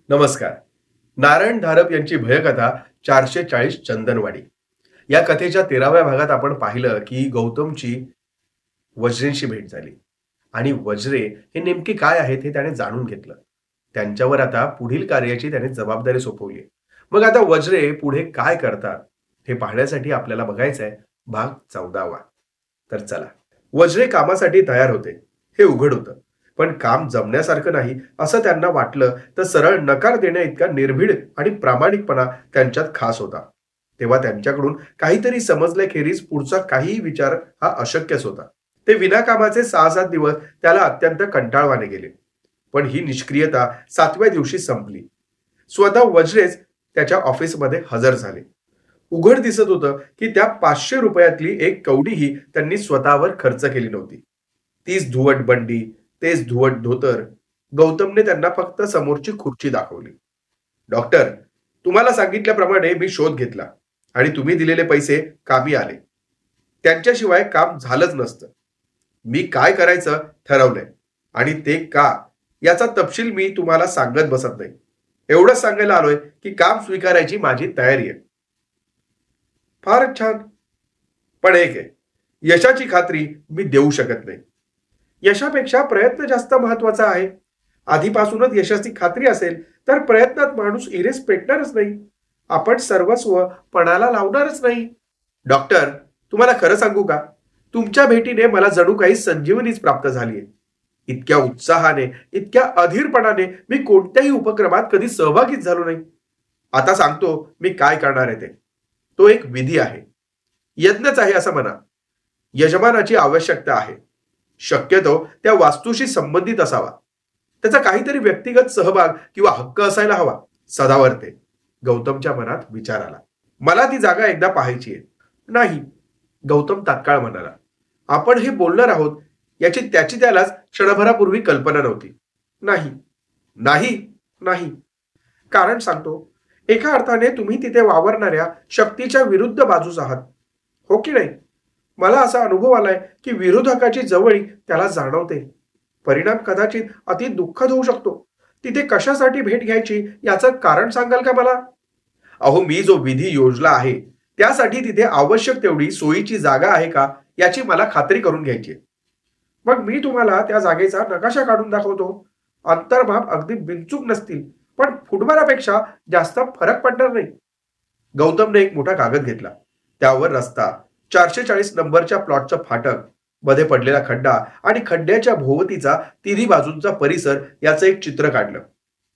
नमस्कार. नारायण धारप यांची भयकथा 440 चंदनवाडी. या कथेच्या 13व्या भागात आपण पाहिलं की गौतमची वज्रेंशी भेट झाली आणि वज्रे हे नेमके काय आहेत हे त्याने जाणून घेतलं. त्यांच्यावर आता पुढील कार्याची त्याने जबाबदारी सोपवली. मग आता वज्रे पुढे काय करतात हे पाहण्यासाठी आपल्याला बघायचंय भाग 14वा. तर चला. वज्रे कामासाठी तयार होते हे उघड होतं, पण काम जमण्यासारखं नाही असं त्यांना वाटलं तर सरळ नकार देण्या इतका निर्भीड आणि प्रामाणिकपणा त्यांच्यात खास होता. तेव्हा त्यांच्याकडून काहीतरी समजल्याखेरीज पुढचा काहीही विचार हा अशक्यच होता. ते विनाकामाचे 6-7 दिवस त्याला अत्यंत कंटाळवाणे गेले. पण ही निष्क्रियता 7व्या दिवशी संपली. स्वतः वज्रेच त्याच्या ऑफिसमध्ये हजर झाले. उघड दिसत होतं की त्या 500 रुपयातली एक कवडीही त्यांनी स्वतःवर खर्च केली नव्हती. तीच धुवट बंडी, तेच धुवट धोतर. गौतमने त्यांना फक्त समोरची खुर्ची दाखवली. डॉक्टर, तुम्हाला सांगितल्याप्रमाणे मी शोध घेतला आणि तुम्ही दिलेले पैसे कामी आले. त्यांच्याशिवाय काम झालंच नसतं. मी काय करायचं ठरवलंय आणि ते का याचा तपशील मी तुम्हाला सांगत बसत नाही. एवढंच सांगायला आलोय की काम स्वीकारायची माझी तयारी आहे. फारच छान. पण एक आहे, यशाची खात्री मी देऊ शकत नाही. यशापेक्षा प्रयत्न जास्त महत्वाचा आहे. आधीपासूनच यशाची खात्री असेल तर प्रयत्नात माणूस इरेस पेटणारच नाही. आपण सर्वस्व पणाला लावणारच नाही. डॉक्टर, तुम्हाला खरं सांगू का, तुमच्या भेटीने मला जणू काही संजीवनीच प्राप्त झालीय. इतक्या उत्साहाने, इतक्या अधीरपणाने मी कोणत्याही उपक्रमात कधी सहभागीच झालो नाही. आता सांगतो मी काय करणार आहे ते. तो एक विधी आहे, यज्ञच आहे असं म्हणा. यजमानाची आवश्यकता आहे. शक्यतो त्या वास्तूशी संबंधित असावा. त्याचा काहीतरी व्यक्तिगत सहभाग किंवा हक्क असायला हवा. सदावर्ते गौतमच्या मनात विचार आला. मला ती जागा एकदा पाहायची आहे. नाही, गौतम तात्काळ म्हणाला. आपण हे बोलणार आहोत याची त्याची त्यालाच क्षणभरापूर्वी कल्पना नव्हती. नाही नाही नाही. कारण सांगतो. एका अर्थाने तुम्ही तिथे वावरणाऱ्या शक्तीच्या विरुद्ध बाजूस आहात, हो की नाही? मला असा अनुभव आलाय की विरोधकाची जवळी त्याला जाणवते. परिणाम कदाचित अति दुःखद होऊ शकतो. तिथे कशासाठी भेट घ्यायची याचं कारण सांगाल का मला? अहो, मी जो विधी योजला आहे त्यासाठी तिथे आवश्यक तेवढी सोयीची जागा आहे का याची मला खात्री करून घ्यायची. मग मी तुम्हाला त्या जागेचा नकाशा काढून दाखवतो. अंतर्भाव अगदी बिनचूक नसतील, पण फुटबॉलापेक्षा जास्त फरक पडणार नाही. गौतमने एक मोठा कागद घेतला. त्यावर रस्ता, 440 नंबरच्या प्लॉटचं फाटक, मध्ये पडलेला खड्डा आणि खड्ड्याच्या भोवतीचा तिन्ही बाजूंचा परिसर याचं एक चित्र काढलं.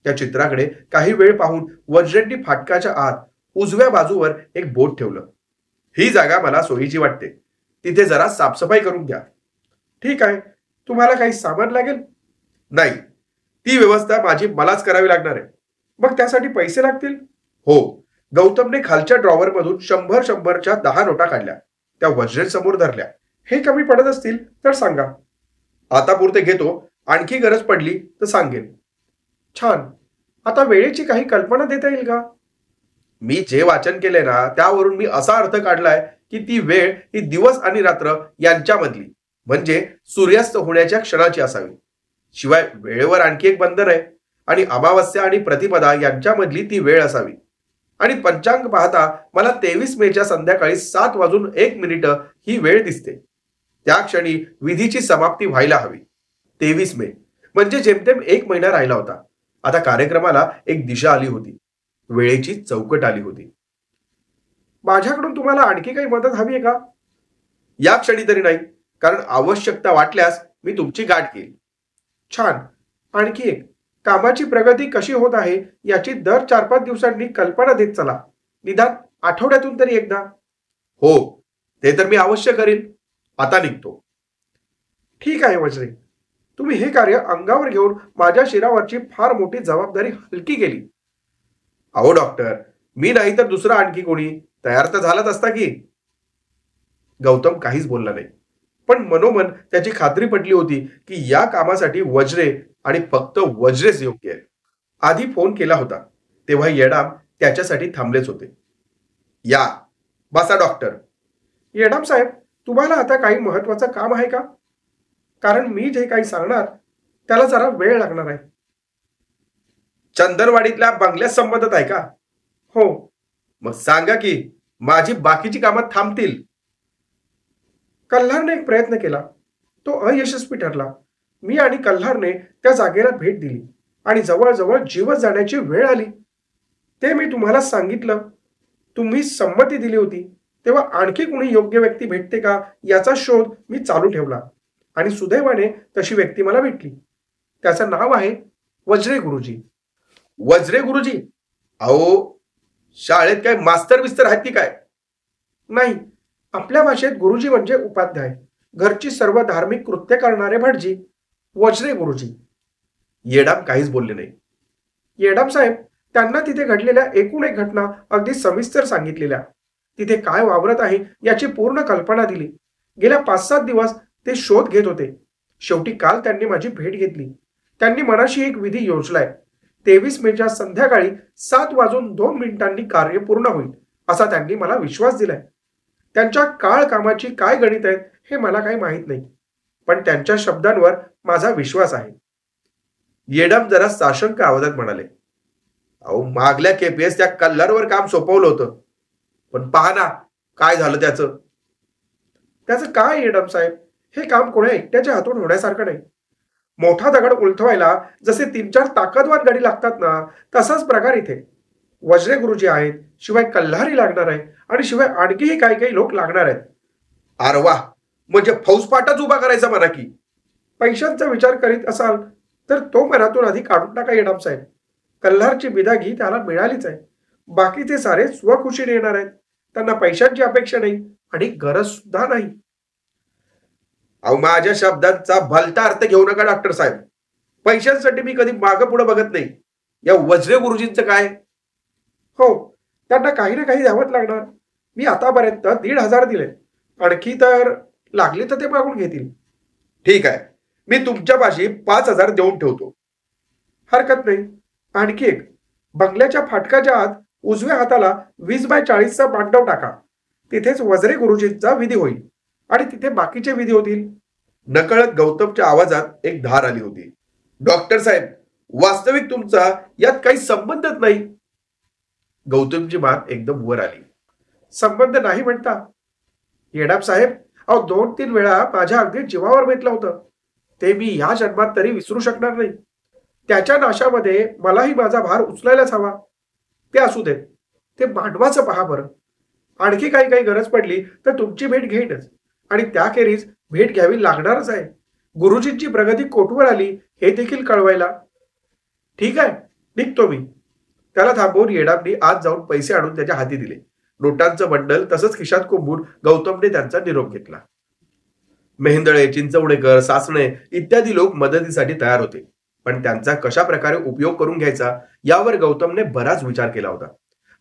त्या चित्राकडे काही वेळ पाहून वज्रेंनी फाटकाच्या आत उजव्या बाजूवर एक बोट ठेवलं. ही जागा मला सोयीची वाटते. तिथे जरा साफसफाई करून घ्या. ठीक आहे. तुम्हाला काही सामान लागेल? नाही, ती व्यवस्था मलाच करावी लागणार आहे. मग त्यासाठी पैसे लागतील? हो. गौतमने खालच्या ड्रॉवर मधून 100-100च्या 10 नोटा काढल्या. त्या वज्रेंसमोर धरल्या. हे कमी पडत असतील तर सांगा. आता पुरते घेतो, आणखी गरज पडली तर सांगेन. छान. आता वेळेची काही कल्पना देता येईल का? मी जे वाचन केले ना त्यावरून मी असा अर्थ काढलाय की ती वेळ ही दिवस आणि रात्र यांच्यामधली, म्हणजे सूर्यास्त होण्याच्या क्षणाची असावी. शिवाय वेळेवर आणखी एक बंधन आहे आणि अमावस्या आणि प्रतिपदा यांच्यामधली ती वेळ असावी. आणि पंचांग पाहता मला 23 मेच्या संध्याकाळी 7:01 ही वेळ दिसते. त्या क्षणी विधीची समाप्ती व्हायला हवी. 23 मे म्हणजे जेमतेम 1 महिना राहिला होता. आता कार्यक्रमाला एक दिशा आली होती. वेळेची चौकट आली होती. माझ्याकडून तुम्हाला आणखी काही मदत हवी आहे का? या क्षणी तरी नाही, कारण आवश्यकता वाटल्यास मी तुमची गाठ घेईल. छान. आणखी एक, कामाची प्रगती कशी होत आहे याची दर 4-5 दिवसांनी कल्पना देत चला. निदान आठवड्यातून तरी एकदा. हो, ते तर मी अवश्य करीन. आता निघतो. ठीक आहे वज्रे. तुम्ही हे कार्य अंगावर घेऊन माझ्या शिरावरची फार मोठी जबाबदारी हलकी केली. अहो डॉक्टर, मी नाही तर दुसरा आणखी कोणी तयार तर झालाच असता की. गौतम काहीच बोलला नाही, पण मनोमन त्याची खात्री पटली होती की या कामासाठी वज्रे आणि फक्त वज्रेच योग्य आहे. आधी फोन केला होता तेव्हा येडाम त्याच्यासाठी थांबलेच होते. या बसा डॉक्टर. येडाम साहेब, तुम्हाला आता काही महत्वाचं काम आहे का? कारण मी जे काही सांगणार त्याला जरा वेळ लागणार आहे. चंदनवाडीतल्या बंगल्यात संबंधित आहे का? हो. मग सांगा की माझी बाकीची कामं थांबतील. कल्हारने एक प्रयत्न केला, तो अयशस्वी ठरला. मी आणि कल्हारने त्या जागेला भेट दिली आणि जवळजवळ जीवच जाण्याची वेळ आली. ते मी तुम्हाला सांगितलं. तुम्ही संमती दिली होती तेव्हा आणखी कुणी योग्य व्यक्ती भेटते का याचा शोध मी चालू ठेवला आणि सुदैवाने तशी व्यक्ती मला भेटली. त्याचं नाव आहे वज्रे गुरुजी. वज्रे गुरुजी? अहो, शाळेत काय मास्तर बिस्तर आहेत की काय? नाही, आपल्या भाषेत गुरुजी म्हणजे उपाध्याय, घरची सर्व धार्मिक कृत्य करणारे भटजी. वज्रे गुरुजी. येडाम काहीच बोलले नाही. येडाम साहेब त्यांना तिथे घडलेल्या एकूण एक घटना अगदी सविस्तर सांगितलेल्या. तिथे काय वावरत आहे याची पूर्ण कल्पना दिली. गेल्या 5-7 दिवस ते शोध घेत होते. शेवटी काल त्यांनी माझी भेट घेतली. त्यांनी मनाशी एक विधी योजलाय. 23 मेच्या संध्याकाळी 7:02 कार्य पूर्ण होईल असा त्यांनी मला विश्वास दिलाय. त्यांच्या काळ कामाची काय गणित आहेत हे मला काही माहीत नाही, पण त्यांच्या शब्दांवर माझा विश्वास आहे. येडाम जरा साशंक आवाजात म्हणाले, अहो, मागल्या केपीएस त्या कल्हारवर काम सोपवलं होतं, पण पहा ना काय झालं त्याचं. त्याचं काय येडाम साहेब, हे काम कोणा एकट्याच्या हातून होण्यासारखं नाही. मोठा दगड उलथवायला जसे 3-4 ताकदवान गाडी लागतात ना, तसाच प्रकार इथे. वज्रे गुरुजी आहेत, शिवाय कल्हारी लागणार आहे आणि शिवाय आणखीही काही काही लोक लागणार आहेत. अरे वा, म्हणजे फौजफाटाच उभा करायचा म्हणा की. पैशांचा विचार करीत असाल तर तो मनातून आधी काढून टाका येडाम साहेब. कल्हारची बिदागी त्याला मिळालीच आहे. बाकीचे सारे स्वखुशीने येणार आहेत. त्यांना पैशांची अपेक्षा नाही आणि गरज सुद्धा नाही. अहो, माझ्या शब्दांचा भलता अर्थ घेऊ नका डॉक्टर साहेब. पैशांसाठी मी कधी मागं पुढे बघत नाही. या वज्रे गुरुजींचं काय? हो, त्यांना काही ना काही द्यावंच लागणार. मी आतापर्यंत 1,500 दिले, आणखी तर लागले तर ते मागून घेतील. ठीक आहे, मी तुमच्यापाशी 5,000 देऊन ठेवतो. हरकत नाही. आणखी एक, बंगल्याच्या फाटकाच्या आत उजव्या हाताला 20x40चा मांडव टाका. तिथेच वज्रे गुरुजींचा विधी होईल आणि तिथे बाकीचे विधी होतील. नकळत गौतमच्या आवाजात एक धार आली होती. डॉक्टर साहेब, वास्तविक तुमचा यात काही संबंधच नाही. गौतमची मान एकदम वर आली. संबंध नाही म्हणता? येडाम साहेब, अहो 2-3 वेळा माझ्या अगदी जीवावर बेतलं होतं. ते मी या जन्मात तरी विसरू शकणार नाही. त्याच्या नाशामध्ये मलाही माझा भार उचलायलाच हवा. ते असू देत, ते मांडवाचं पहा बरं. आणखी काही गरज पडली तर तुमची भेट घेईनच आणि त्याखेरीज भेट घ्यावी लागणारच आहे. गुरुजींची प्रगती कोटवर आली हे देखील कळवायला. ठीक आहे, निघतो मी. त्याला थांबवून येडामनी आत जाऊन पैसे आणून त्याच्या हाती दिले. नोटांचं बंडल तसंच खिशात कोंबून गौतमने त्यांचा निरोप घेतला. मेहेंदळे, चिंचवडेकर, सासणे इत्यादी लोक मदतीसाठी तयार होते, पण त्यांचा कशा प्रकारे उपयोग करून घ्यायचा यावर गौतमने बराच विचार केला होता.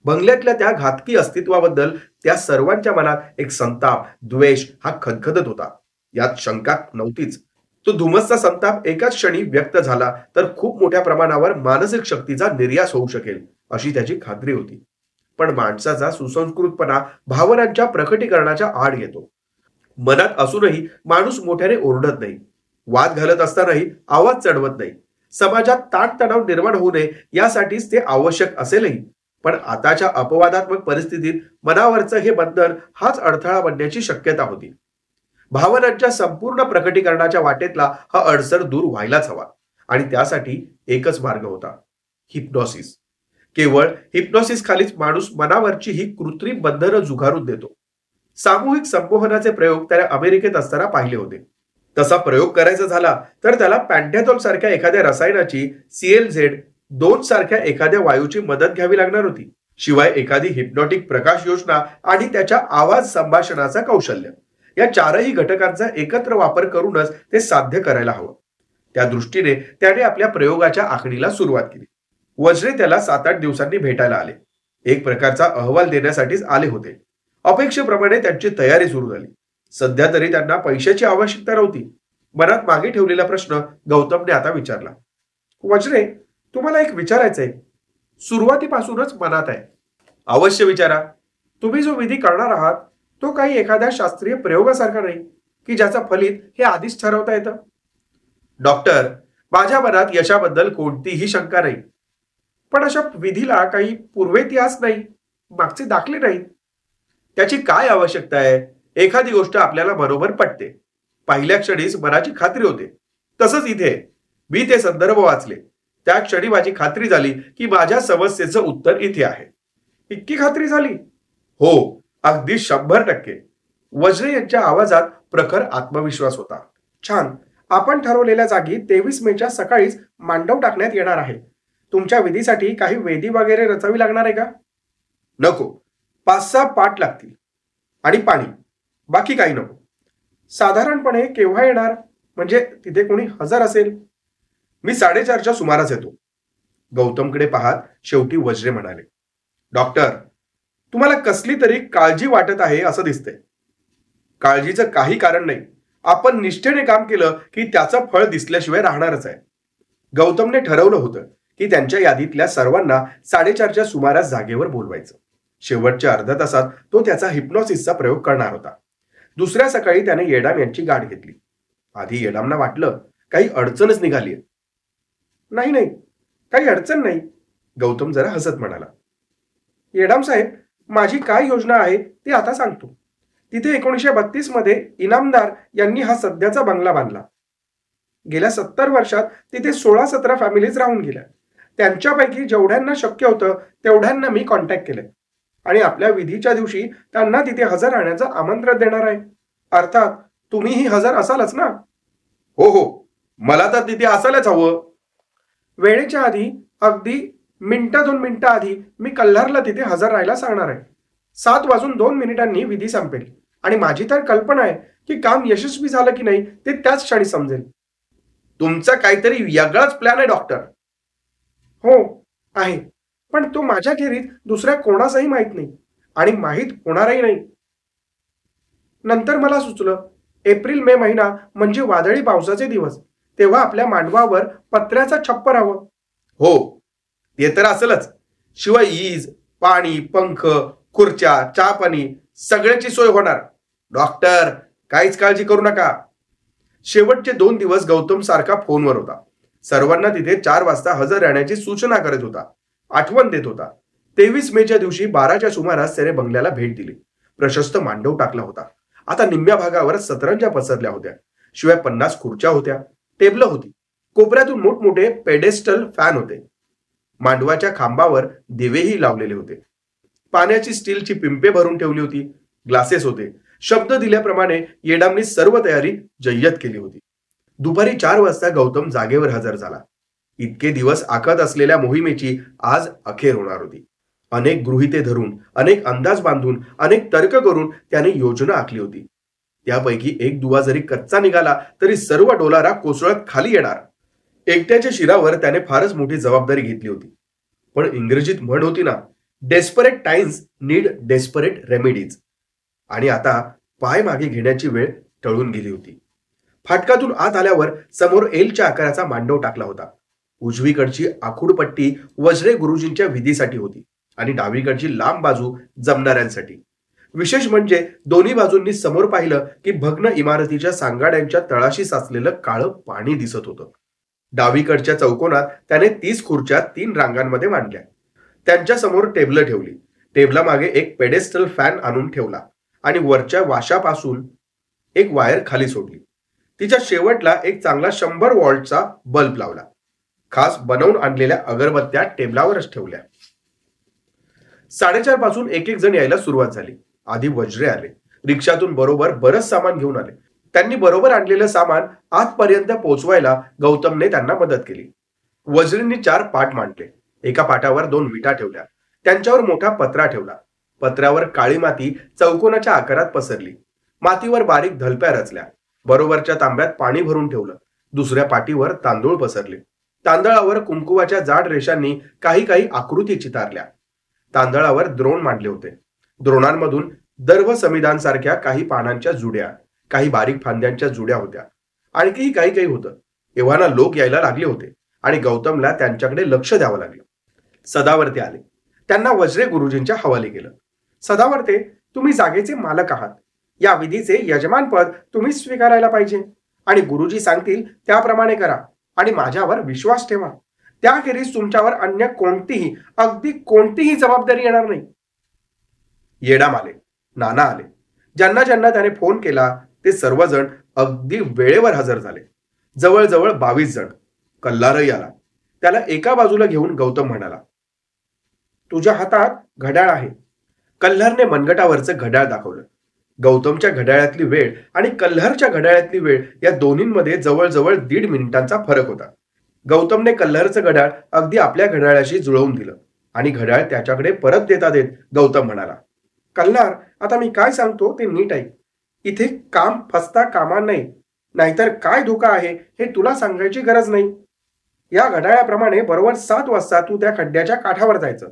बंगल्यातल्या त्या घातकी अस्तित्वाबद्दल त्या सर्वांच्या मनात एक संताप, द्वेष हा खदखदत होता. यात शंका नव्हतीच. तो धुमसचा संताप एकाच क्षणी व्यक्त झाला तर खूप मोठ्या प्रमाणावर मानसिक शक्तीचा निर्यास होऊ शकेल अशी त्याची खात्री होती. पण माणसाचा सुसंस्कृतपणा भावनांच्या प्रकटीकरणाच्या आड येतो. मनात असूनही माणूस मोठ्याने ओरडत नाही, वाद घालत असतानाही आवाज चढवत नाही. समाजात ताणतणाव निर्माण होऊ नये यासाठीच ते आवश्यक असेलही, पण आताच्या अपवादात्मक परिस्थितीत मनावरचं हे बंधन हाच अडथळा बनण्याची शक्यता होती. भावनांच्या संपूर्ण प्रकटीकरणाच्या वाटेतला हा अडसर दूर व्हायलाच हवा आणि त्यासाठी एकच मार्ग होता, हिप्नॉसिस. केवळ हिप्नॉसिस खालीच माणूस मनावरची ही कृत्रिम बंधनं झुगारून देतो. सामूहिक संमोहनाचे प्रयोग त्याला अमेरिकेत असताना पाहिले होते. तसा प्रयोग करायचा झाला तर त्याला पॅन्टॅथॉल सारख्या एखाद्या रसायनाची, CLZ-2 सारख्या एखाद्या वायूची मदत घ्यावी लागणार होती. शिवाय एखादी हिप्नॉटिक प्रकाश योजना आणि त्याच्या आवाज संभाषणाचा कौशल्य या 4ही घटकांचा एकत्र वापर करूनच ते साध्य करायला हवं. त्या दृष्टीने त्याने आपल्या प्रयोगाच्या आखणीला सुरुवात केली. वज्रे त्याला 7-8 दिवसांनी भेटायला आले. एक प्रकारचा अहवाल देण्यासाठीच आले होते. अपेक्षेप्रमाणे त्यांची तयारी सुरू झाली. सध्या तरी त्यांना पैशाची आवश्यकता नव्हती. मनात मागे ठेवलेला प्रश्न गौतमने आता विचारला. वज्रे, तुम्हाला एक विचारायचंय. सुरुवातीपासूनच मनात आहे. अवश्य विचारा. तुम्ही जो विधी करणार आहात तो काही एखाद्या शास्त्रीय प्रयोगासारखा नाही की ज्याचा फलित हे आधीच ठरवता येतं. डॉक्टर, माझ्या मनात यशाबद्दल कोणतीही शंका नाही. पण अशा विधीला काही पूर्वेतिहास नाही, मागचे दाखले नाहीत. त्याची काय आवश्यकता आहे? एखादी गोष्ट आपल्याला बरोबर पटते, पहिल्या क्षणीच मनाची खात्री होते. तसंच इथे मी ते संदर्भ वाचले, त्या क्षणी माझी खात्री झाली की माझ्या समस्येचं उत्तर इथे आहे. इतकी खात्री झाली? हो, अगदी 100%. वज्रे यांच्या आवाजात प्रखर आत्मविश्वास होता. छान. आपण ठरवलेल्या जागी 23 मेच्या सकाळीच मांडव टाकण्यात येणार आहे. तुमच्या विधीसाठी काही वेदी वगैरे रचावी लागणार आहे का? नको. 5-6 पाट लागतील आणि पाणी, बाकी काही नको. साधारणपणे केव्हा येणार? म्हणजे तिथे कोणी हजर असेल? मी 4:30च्या सुमारास येतो. गौतमकडे पाहत शेवटी वज्रे म्हणाले, डॉक्टर, तुम्हाला कसली तरी काळजी वाटत आहे असं दिसतंय. काळजीचं काही कारण नाही. आपण निष्ठेने काम केलं की त्याचं फळ दिसल्याशिवाय राहणारच आहे. गौतमने ठरवलं होतं की त्यांच्या यादीतल्या सर्वांना 4:30च्या सुमारास जागेवर बोलवायचं. शेवटच्या अर्ध्या तासात तो त्याचा हिप्नॉसिसचा प्रयोग करणार होता. दुसऱ्या सकाळी त्याने येडाम यांची गाठ घेतली. आधी येडामना वाटलं काही अडचणच निघालीये. नाही नाही, काही अडचण नाही, गौतम जरा हसत म्हणाला. येडाम साहेब, माझी काय योजना आहे ते आता सांगतो. तिथे 1932 मध्ये इनामदार यांनी हा सध्याचा बंगला बांधला. गेल्या 70 वर्षात तिथे 16-17 फॅमिलीज राहून गेल्या. त्यांच्यापैकी जेवढ्यांना शक्य होतं तेवढ्यांना मी कॉन्टॅक्ट केले आणि आपल्या विधीच्या दिवशी त्यांना तिथे हजर राहण्याचं आमंत्रण देणार आहे. अर्थात तुम्हीही हजर असालच ना? हो हो, मला तर तिथे असायलाच हवं. वेळेच्या आधी अगदी 1-2 मिनिटं आधी मी कल्हारला तिथे हजर राहायला सांगणार आहे. 7:02 विधी संपेल आणि माझी तर कल्पना आहे की काम यशस्वी झालं की नाही ते त्याच क्षणी समजेल. तुमचा काहीतरी वेगळाच प्लॅन आहे डॉक्टर. हो आहे, पण तो माझ्याखेरीज दुसऱ्या कोणासही माहीत नाही आणि माहीत होणारही नाही. नंतर मला सुचलं, 1-मे महिना म्हणजे वादळी पावसाचे दिवस. तेव्हा आपल्या मांडवावर पत्र्याचा छप्पर हवं. हो, ते तर असेलच. शिवाय ईज, पाणी, पंख, खुर्च्या, चहा पाणी सगळ्याची सोय होणार. डॉक्टर, काहीच काळजी करू नका. शेवटचे 2 दिवस गौतम सारखा फोनवर होता. सर्वांना तिथे 4 वाजता हजर राहण्याची सूचना करत होता, आठवण देत होता. 23 मेच्या दिवशी 12च्या सुमारास त्याने बंगल्याला भेट दिली. प्रशस्त मांडव टाकला होता. आता निम्म्या भागावर सतरंजा पसरल्या होत्या. शिवाय 50 खुर्च्या होत्या, टेबलं होती. कोपऱ्यातून मोठमोठे पेडेस्टल फॅन होते. मांडवाच्या खांबावर दिवेही लावलेले होते. पाण्याची स्टीलची पिंपे भरून ठेवली होती. ग्लासेस होते. शब्द दिल्याप्रमाणे येडामनी सर्व तयारी जय्यत केली होती. दुपारी 4 वाजता गौतम जागेवर हजर झाला. इतके दिवस आखत असलेल्या मोहिमेची आज अखेर होणार होती. अनेक गृहिते धरून, अनेक अंदाज बांधून, अनेक तर्क करून त्याने योजना आखली होती. त्यापैकी एक दुवा जरी कच्चा निघाला तरी सर्व डोलारा कोसळत खाली येणार. एकट्याच्या शिरावर त्याने फारच मोठी जबाबदारी घेतली होती. पण इंग्रजीत म्हण होती ना, desperate times need desperate remedies. आणि आता पाय मागे घेण्याची वेळ टळून गेली होती. फाटकातून आत आल्यावर समोर एलच्या आकाराचा मांडव टाकला होता. उजवीकडची आखूडपट्टी वज्रे गुरुजींच्या विधीसाठी होती आणि डावीकडची लांब बाजू जमणाऱ्यांसाठी. विशेष म्हणजे दोन्ही बाजूंनी समोर पाहिलं की भग्न इमारतीच्या सांगाड्यांच्या तळाशी साचलेलं काळं पाणी दिसत होतं. डावीकडच्या चौकोनात त्याने 30 खुर्च्या 3 रांगांमध्ये मांडल्या. त्यांच्या समोर टेबलं ठेवली. टेबलामागे एक पेडेस्टल फॅन आणून ठेवला आणि वरच्या वाशापासून एक वायर खाली सोडली. तिच्या शेवटला एक चांगला 100 वॉल्टचा बल्ब लावला. खास बनवून आणलेल्या अगरबत्त्या टेबलावरच ठेवल्या. 4:30 पासून एक जण यायला सुरुवात झाली. आधी वज्रे आले. रिक्षातून बरोबर बरंच सामान घेऊन आले. त्यांनी बरोबर आणलेलं सामान आतपर्यंत पोहोचवायला गौतमने त्यांना मदत केली. वज्रेंनी 4 पाट मांडले. एका पाटावर 2 विटा ठेवल्या. त्यांच्यावर मोठा पत्रा ठेवला. पत्र्यावर काळी माती चौकोनाच्या आकारात पसरली. मातीवर बारीक धलप्या रचल्या. बरोबरच्या तांब्यात पाणी भरून ठेवलं. दुसऱ्या पाटीवर तांदूळ पसरले. तांदळावर कुंकुवाच्या जाड रेषांनी काही आकृती चितारल्या. तांदळावर द्रोण मांडले होते. द्रोणांमधून दर्भ समिधांसारख्या काही पानांच्या जुड्या, काही बारीक फांद्यांच्या जुड्या होत्या. आणखी काही होतं. एव्हाना लोक यायला लागले होते आणि गौतमला त्यांच्याकडे लक्ष द्यावं लागलं. सदावर्ते आले. त्यांना वज्रे गुरुजींच्या हवाले केलं. सदावर्ते, तुम्ही जागेचे मालक आहात. या विधीचे यजमानपद तुम्हीच स्वीकारायला पाहिजे आणि गुरुजी सांगतील त्याप्रमाणे करा आणि माझ्यावर विश्वास ठेवा. त्याखेरीज तुमच्यावर अन्य कोणतीही, अगदी कोणतीही जबाबदारी येणार नाही. येडाम आले, नाना आले. ज्यांना ज्यांना त्याने फोन केला ते सर्वजण अगदी वेळेवर हजर झाले. जवळजवळ 22 जण. कल्लारही आला. त्याला एका बाजूला घेऊन गौतम म्हणाला, तुझ्या हातात घड्याळ आहे. कल्हारने मनगटावरचं घड्याळ दाखवलं. गौतमच्या घड्याळातली वेळ आणि कल्हारच्या घड्याळातली वेळ या दोन्हींमध्ये जवळजवळ 1.5 मिनिटांचा फरक होता. गौतमने कल्हारचं घड्याळ अगदी आपल्या घड्याळाशी जुळवून दिलं आणि घड्याळ त्याच्याकडे परत देता देत गौतम म्हणाला, कल्हार, आता मी काय सांगतो ते नीट ऐक. इथे काम फसता कामा नाही, नाहीतर काय धोका आहे हे तुला सांगायची गरज नाही. या घड्याळाप्रमाणे बरोबर 7 वाजता तू त्या खड्ड्याच्या काठावर जायचं.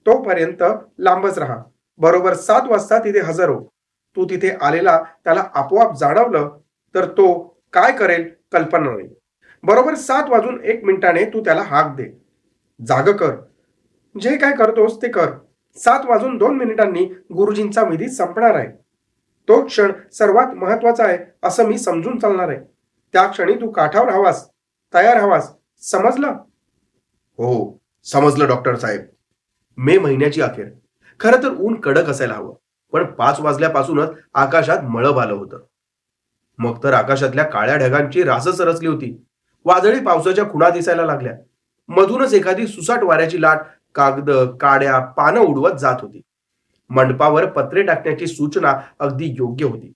तोपर्यंत लांबच राहा. बरोबर 7 वाजता तिथे हजर हो. तू तिथे आलेला त्याला आपोआप जाणवलं तर तो काय करेल कल्पना नाही. बरोबर 7:01 तू त्याला हाक दे. जाग कर. जे काय करतोस ते कर. 7:02 गुरुजींचा विधी संपणार आहे. तो क्षण सर्वात महत्वाचा आहे असं मी समजून चालणार आहे. त्या क्षणी तू काठावर हवास, तयार हवास. समजलं? हो, समजलं डॉक्टर साहेब. मे महिन्याची अखेर. खरं तर ऊन कडक असायला हवं, पण 5 वाजल्यापासूनच आकाशात मळभ आलं होतं. मग तर आकाशातल्या काळ्या ढगांची रासच रचली होती. वादळी पावसाच्या खुणा दिसायला लागल्या. मधूनच एखादी सुसाट वाऱ्याची लाट कागद, काड्या, पानं उडवत जात होती. मंडपावर पत्रे टाकण्याची सूचना अगदी योग्य होती.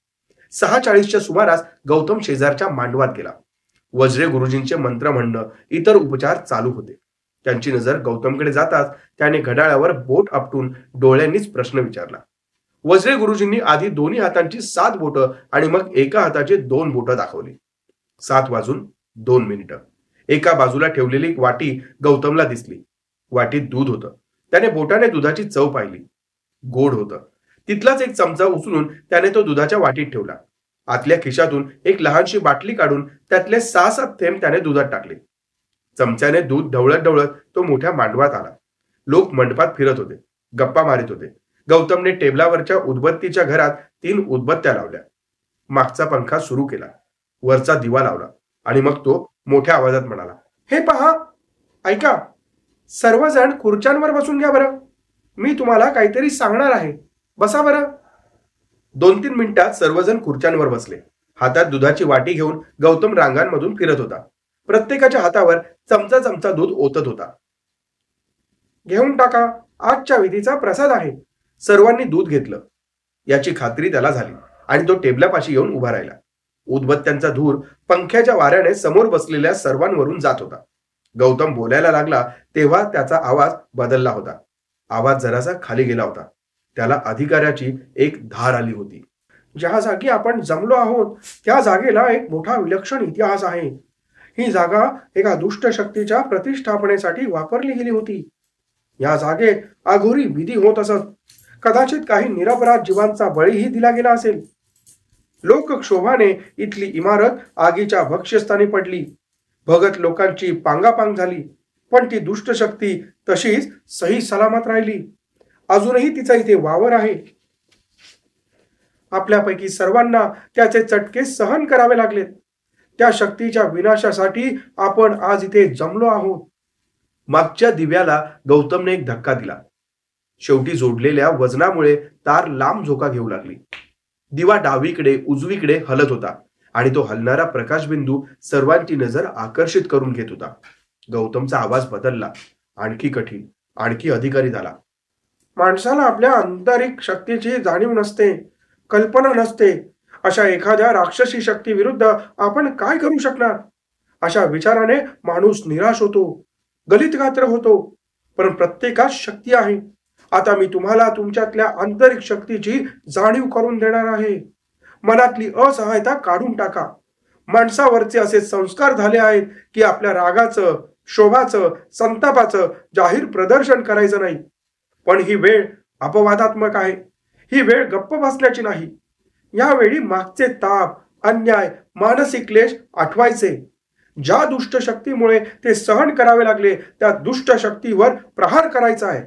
6:40च्या सुमारास गौतम शेजारच्या मांडवात गेला. वज्रे गुरुजींचे मंत्र म्हणणं, इतर उपचार चालू होते. त्यांची नजर गौतमकडे जाताच त्याने घड्याळावर बोट आपटून डोळ्यांनीच प्रश्न विचारला. वज्रे गुरुजींनी आधी दोन्ही हातांची 7 बोटं आणि मग एका हाताची 2 बोटं दाखवली. 7:02 एका बाजूला ठेवलेली वाटी गौतमला दिसली. वाटीत दूध होतं. त्याने बोटाने दुधाची चव पाहिली. गोड होतं. तिथलाच एक चमचा उचलून त्याने तो दुधाच्या वाटीत ठेवला. आतल्या खिशातून एक लहानशी बाटली काढून त्यातले 6-7 थेंब त्याने दुधात टाकले. चमच्याने दूध ढवळत ढवळत तो मोठ्या मांडवात आला. लोक मंडपात फिरत होते, गप्पा मारित होते. गौतमने टेबलावरच्या उदबत्तीच्या घरात 3 उदबत्त्या लावल्या. मागचा पंखा सुरू केला. वरचा दिवा लावला आणि मग तो मोठ्या आवाजात म्हणाला, हे पहा, ऐका, सर्वजण खुर्च्यांवर बसून घ्या बरं. मी तुम्हाला काहीतरी सांगणार आहे. बसा बरं. 2-3 मिनिटात सर्वजण खुर्च्यांवर बसले. हातात दुधाची वाटी घेऊन गौतम रांगांमधून फिरत होता. प्रत्येकाच्या हातावर चमचा चमचा दूध ओतत होता. घेऊन टाका, आजच्या विधीचा प्रसाद आहे. सर्वांनी दूध घेतलं याची खात्री त्याला झाली आणि तो टेबलापाशी येऊन उभा राहिला. उदबत्त्यांचा धूर पंख्याच्या वाऱ्याने समोर बसलेल्या सर्वांवरून जात होता. गौतम बोलायला लागला तेव्हा त्याचा आवाज बदलला होता. आवाज जरासा खाली गेला होता. त्याला अधिकाराची एक धार आली होती. ज्या जागी आपण जमलो आहोत त्या जागेला एक मोठा विलक्षण इतिहास आहे. ही जागा एका दुष्ट शक्तीच्या प्रतिष्ठापनेसाठी वापरली गेली होती. या जागेत अघोरी विधी होत असत. कदाचित काही निरपराध जीवांचा बळीही दिला गेला असेल. लोकक्षोभाने इथली इमारत आगीच्या भक्ष्यस्थानी पडली. भगत लोकांची पांगापांग झाली, पण ती दुष्ट शक्ती तशीच सही सलामत राहिली. अजूनही तिचा इथे वावर आहे. आपल्यापैकी सर्वांना त्याचे चटके सहन करावे लागलेत. त्या शक्तीच्या विनाशासाठी आपण आज इथे जमलो आहोत. मागच्या दिव्याला गौतमने एक धक्का दिला. शेवटी जोडलेल्या वजनामुळे तार लांब झोका घेऊ लागली. दिवा डावीकडे उजवीकडे हलत होता आणि तो हलणारा प्रकाशबिंदू सर्वांची नजर आकर्षित करून घेत होता. गौतमचा आवाज बदलला. आणखी कठीण, आणखी अधिकारी झाला. माणसाला आपल्या आंतरिक शक्तीची जाणीव नसते, कल्पना नसते. अशा एखाद्या राक्षसी शक्ती विरुद्ध आपण काय करू शकणार? अशा विचाराने माणूस निराश होतो, गलितगात्र होतो. पण प्रत्येकात शक्ती आहे. आता मी तुम्हाला तुमच्यातल्या आंतरिक शक्तीची जाणीव करून देणार आहे. मनातली असहायता काढून टाका. माणसावरचे असे संस्कार झाले आहेत की आपल्या रागाचं, शोभाचं, संतापाचं जाहीर प्रदर्शन करायचं नाही. पण ही वेळ अपवादात्मक आहे. ही वेळ गप्प बसण्याची नाही. यावेळी मागचे ताप, अन्याय, मानसिक क्लेश आठवायचे. ज्या दुष्ट शक्तीमुळे ते सहन करावे लागले त्या दुष्ट शक्तीवर प्रहार करायचा आहे.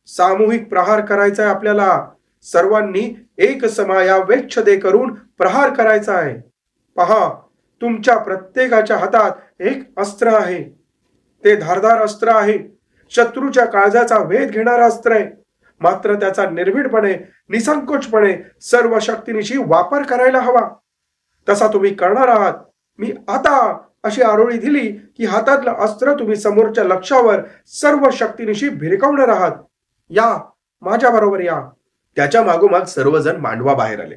सामूहिक प्रहार करायचा आहे आपल्याला. सर्वांनी एक समाया वेच्छदे करून प्रहार करायचा आहे. पहा, तुमच्या प्रत्येकाच्या हातात एक अस्त्र आहे. ते धारदार अस्त्र आहे. शत्रूच्या काळजाचा वेध घेणारा अस्त्र आहे. मात्र त्याचा निर्भीडपणे, निसंकोचपणे सर्व शक्तीनिशी वापर करायला हवा. तसा तुम्ही करणार आहात. मी आता अशी आरोळी दिली की हातातलं अस्त्र तुम्ही समोरच्या लक्ष्यावर सर्व शक्तीनिशी भिरकावणार आहात. या, माझ्या बरोबर या. त्याच्या मागोमाग सर्वजण मांडवा बाहेर आले.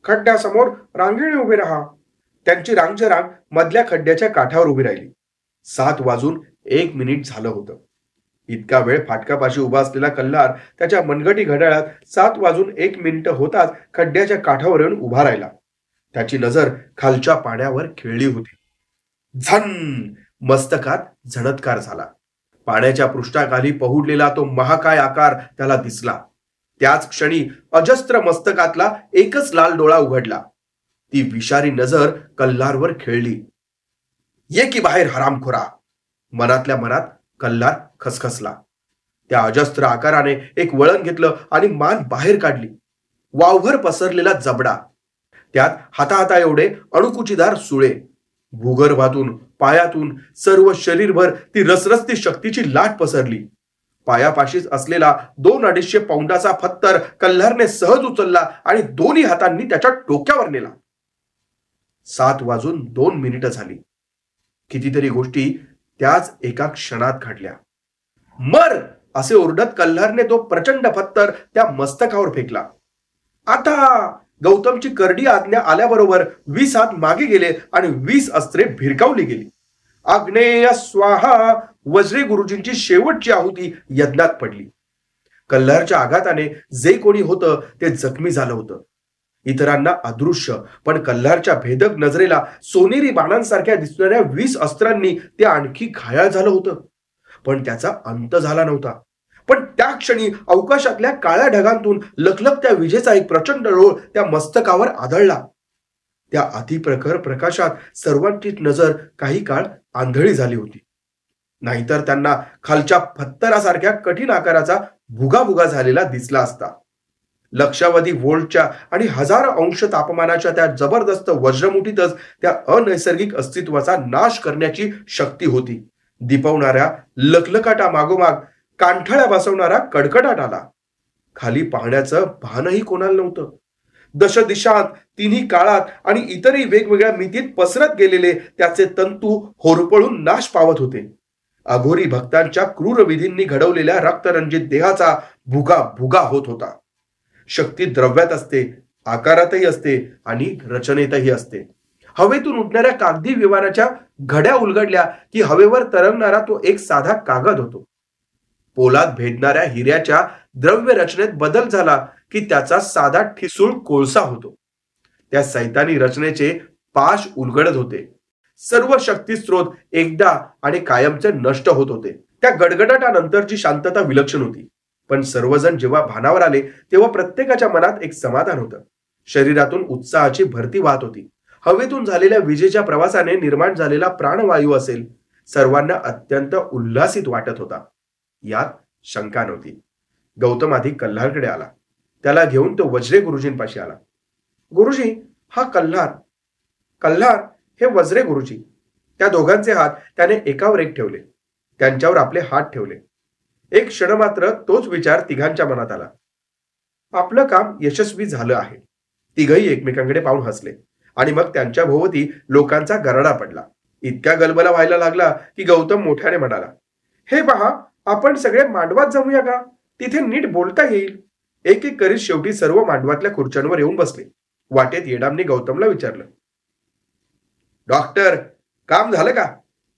खड्ड्यासमोर रांगेने उभे राहा. त्यांची रांगच्या रांग मधल्या खड्ड्याच्या काठावर उभी राहिली. 7 वाजून 1 मिनिट झालं होतं. इतका वेळ फाटकापाशी उभा असलेला कल्हार त्याच्या मनगटी घड्याळात 7 वाजून 1 मिनिट होताच खड्ड्याच्या काठावर येऊन उभा राहिला. त्याची नजर खालच्या पाण्यावर खेळली होती. झन! मस्तकात झणत्कार झाला. पाण्याच्या पृष्ठाखाली पहुडलेला तो महाकाय आकार त्याला दिसला. त्याच क्षणी अजस्त्र मस्तकातला एकच लाल डोळा उघडला. ती विषारी नजर कल्हारवर खेळली. ये की बाहेर हरामखोरा. मनातल्या मनात कल्हार खसखसला. त्या अजस्त्र आकाराने एक वळण घेतलं आणि मान बाहेर काढली. वावभर पसरलेला जबडा, त्यात हाताहाता एवढे अणुकुचीदार सुळे, भूगर्भातून पायातून सर्व शरीरभर ती रसरसती शक्तीची लाट पसरली. पायापाशीच असलेला 2-250 पौंडाचा पत्थर कल्हारने सहज उचलला आणि दोन्ही हातांनी त्याच्या डोक्यावर नेला. 7 वाजून 2 मिनिटं झाली. कितीतरी गोष्टी त्याच एका क्षणात घडल्या. मर! असे ओरडत कल्हारने तो प्रचंड पत्थर त्या मस्तकावर फेकला. आता गौतमची करडी आज्ञा आल्याबरोबर 20 हात मागे गेले आणि 20 अस्त्रे भिरकावली गेली. आग्नेय स्वाहा वज्रे गुरुजींची शेवटची आहुती यज्ञात पडली. कल्हारच्या आघाताने जे कोणी होतं ते जखमी झालं होतं. इतरांना अदृश्य पण कल्हारच्या भेदक नजरेला सोनेरी बाणांसारख्या दिसणाऱ्या 20 अस्त्रांनी ते आणखी घायाळ झालं होतं. पण त्याचा अंत झाला नव्हता. पण त्या क्षणी अवकाशातल्या काळ्या ढगांतून लखलखत्या विजेचा एक प्रचंड डोळ त्या मस्तकावर आदळला. त्या अतिप्रखर प्रकाशात सर्वांचीच नजर काही काळ आंधळी झाली होती. नाहीतर त्यांना खालच्या पत्थरासारख्या कठीण आकाराचा भुगाभुगा झालेला दिसला असता. लक्षावधी व्होल्टच्या आणि हजारो अंश तापमानाच्या त्या जबरदस्त वज्रमुठीतच त्या अनैसर्गिक अस्तित्वाचा नाश करण्याची शक्ती होती. दिपवणाऱ्या लखलखाटा मागोमाग कांठळ्या बसवणारा कडकडाट आला. खाली पाहण्याचं भानही कोणाला नव्हतं. दशदिशांत, तिन्ही काळात आणि इतरही वेगवेगळ्या मितीत पसरत गेलेले त्याचे तंतू होरपळून नाश पावत होते. अघोरी भक्तांच्या क्रूर विधींनी घडवलेल्या रक्तरंजित देहाचा भुगा भुगा होत होता. शक्ती द्रव्यात असते, आकारातही असते आणि रचनेतही असते. हवेतून उडणाऱ्या कागदी विमानाच्या घड्या उलगडल्या की हवेवर तरंगणारा तो एक साधा कागद होतो. पोलाद भेदणाऱ्या हिऱ्याच्या द्रव्य रचनेत बदल झाला की त्याचा साधा ठिसूळ कोळसा होतो. त्या सैतानी रचनेचे पाश उलगडत होते. सर्व शक्ती स्रोत एकदा आणि कायमचे नष्ट होत होते. त्या गडगडाटानंतरची शांतता विलक्षण होती. पण सर्वजण जेव्हा भानावर आले तेव्हा प्रत्येकाच्या मनात एक समाधान होतं. शरीरातून उत्साहाची भरती वाहत होती. हवेतून झालेल्या विजेच्या प्रवासाने निर्माण झालेला प्राणवायू असेल. सर्वांना अत्यंत उल्हासित वाटत होता. यात शंका नव्हती. गौतम आधी कल्हारकडे आला. त्याला घेऊन तो वज्रे गुरुजींपाशी आला. गुरुजी, हा कल्हार. कल्हार हे वज्रे गुरुजी. त्या दोघांचे हात त्याने एकावर एक ठेवले. त्यांच्यावर आपले हात ठेवले. एक क्षण मात्र तोच विचार तिघांच्या मनात आला. आपलं काम यशस्वी झालं आहे. तिघही एकमेकांकडे पाहून हसले आणि मग त्यांच्या भोवती लोकांचा गराडा पडला. इतक्या गलबला व्हायला लागला की गौतम मोठ्याने म्हणाला, हे पहा, आपण सगळे मांडवात जमूया का? तिथे नीट बोलता येईल. एक एक करीत शेवटी सर्व मांडवातल्या खुर्च्यांवर येऊन बसले. वाटेत येडामने गौतमला विचारलं, डॉक्टर, काम झालं का?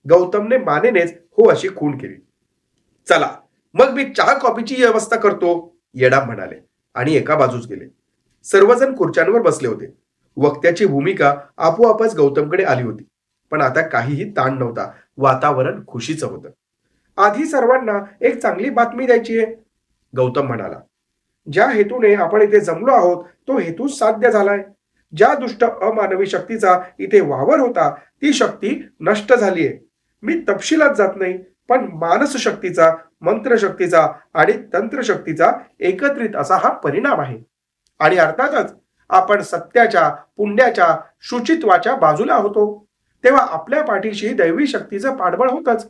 गौतमने मानेनेच हो अशी खूण केली. चला मग मी चहा कॉफीची व्यवस्था करतो, येडाम म्हणाले आणि एका बाजूस गेले. सर्वजण खुर्च्यांवर बसले होते. वक्त्याची भूमिका आपोआपच गौतमकडे आली होती. पण आता काहीही ताण नव्हता. वातावरण खुशीचं होतं. आधी सर्वांना एक चांगली बातमी द्यायची आहे, गौतम म्हणाला. ज्या हेतूने आपण इथे जमलो आहोत तो हेतू साध्य झालाय. ज्या दुष्ट अमानवी शक्तीचा इथे वावर होता ती शक्ती नष्ट झालीय. मी तपशिलात जात नाही, पण मानस शक्तीचा, मंत्रशक्तीचा आणि तंत्रशक्तीचा एकत्रित असा हा परिणाम आहे. आणि अर्थातच आपण सत्याच्या, पुण्याच्या, शुचित्वाच्या बाजूला होतो. तेव्हा आपल्या पाठीशी दैवी शक्तीचं पाठबळ होतच.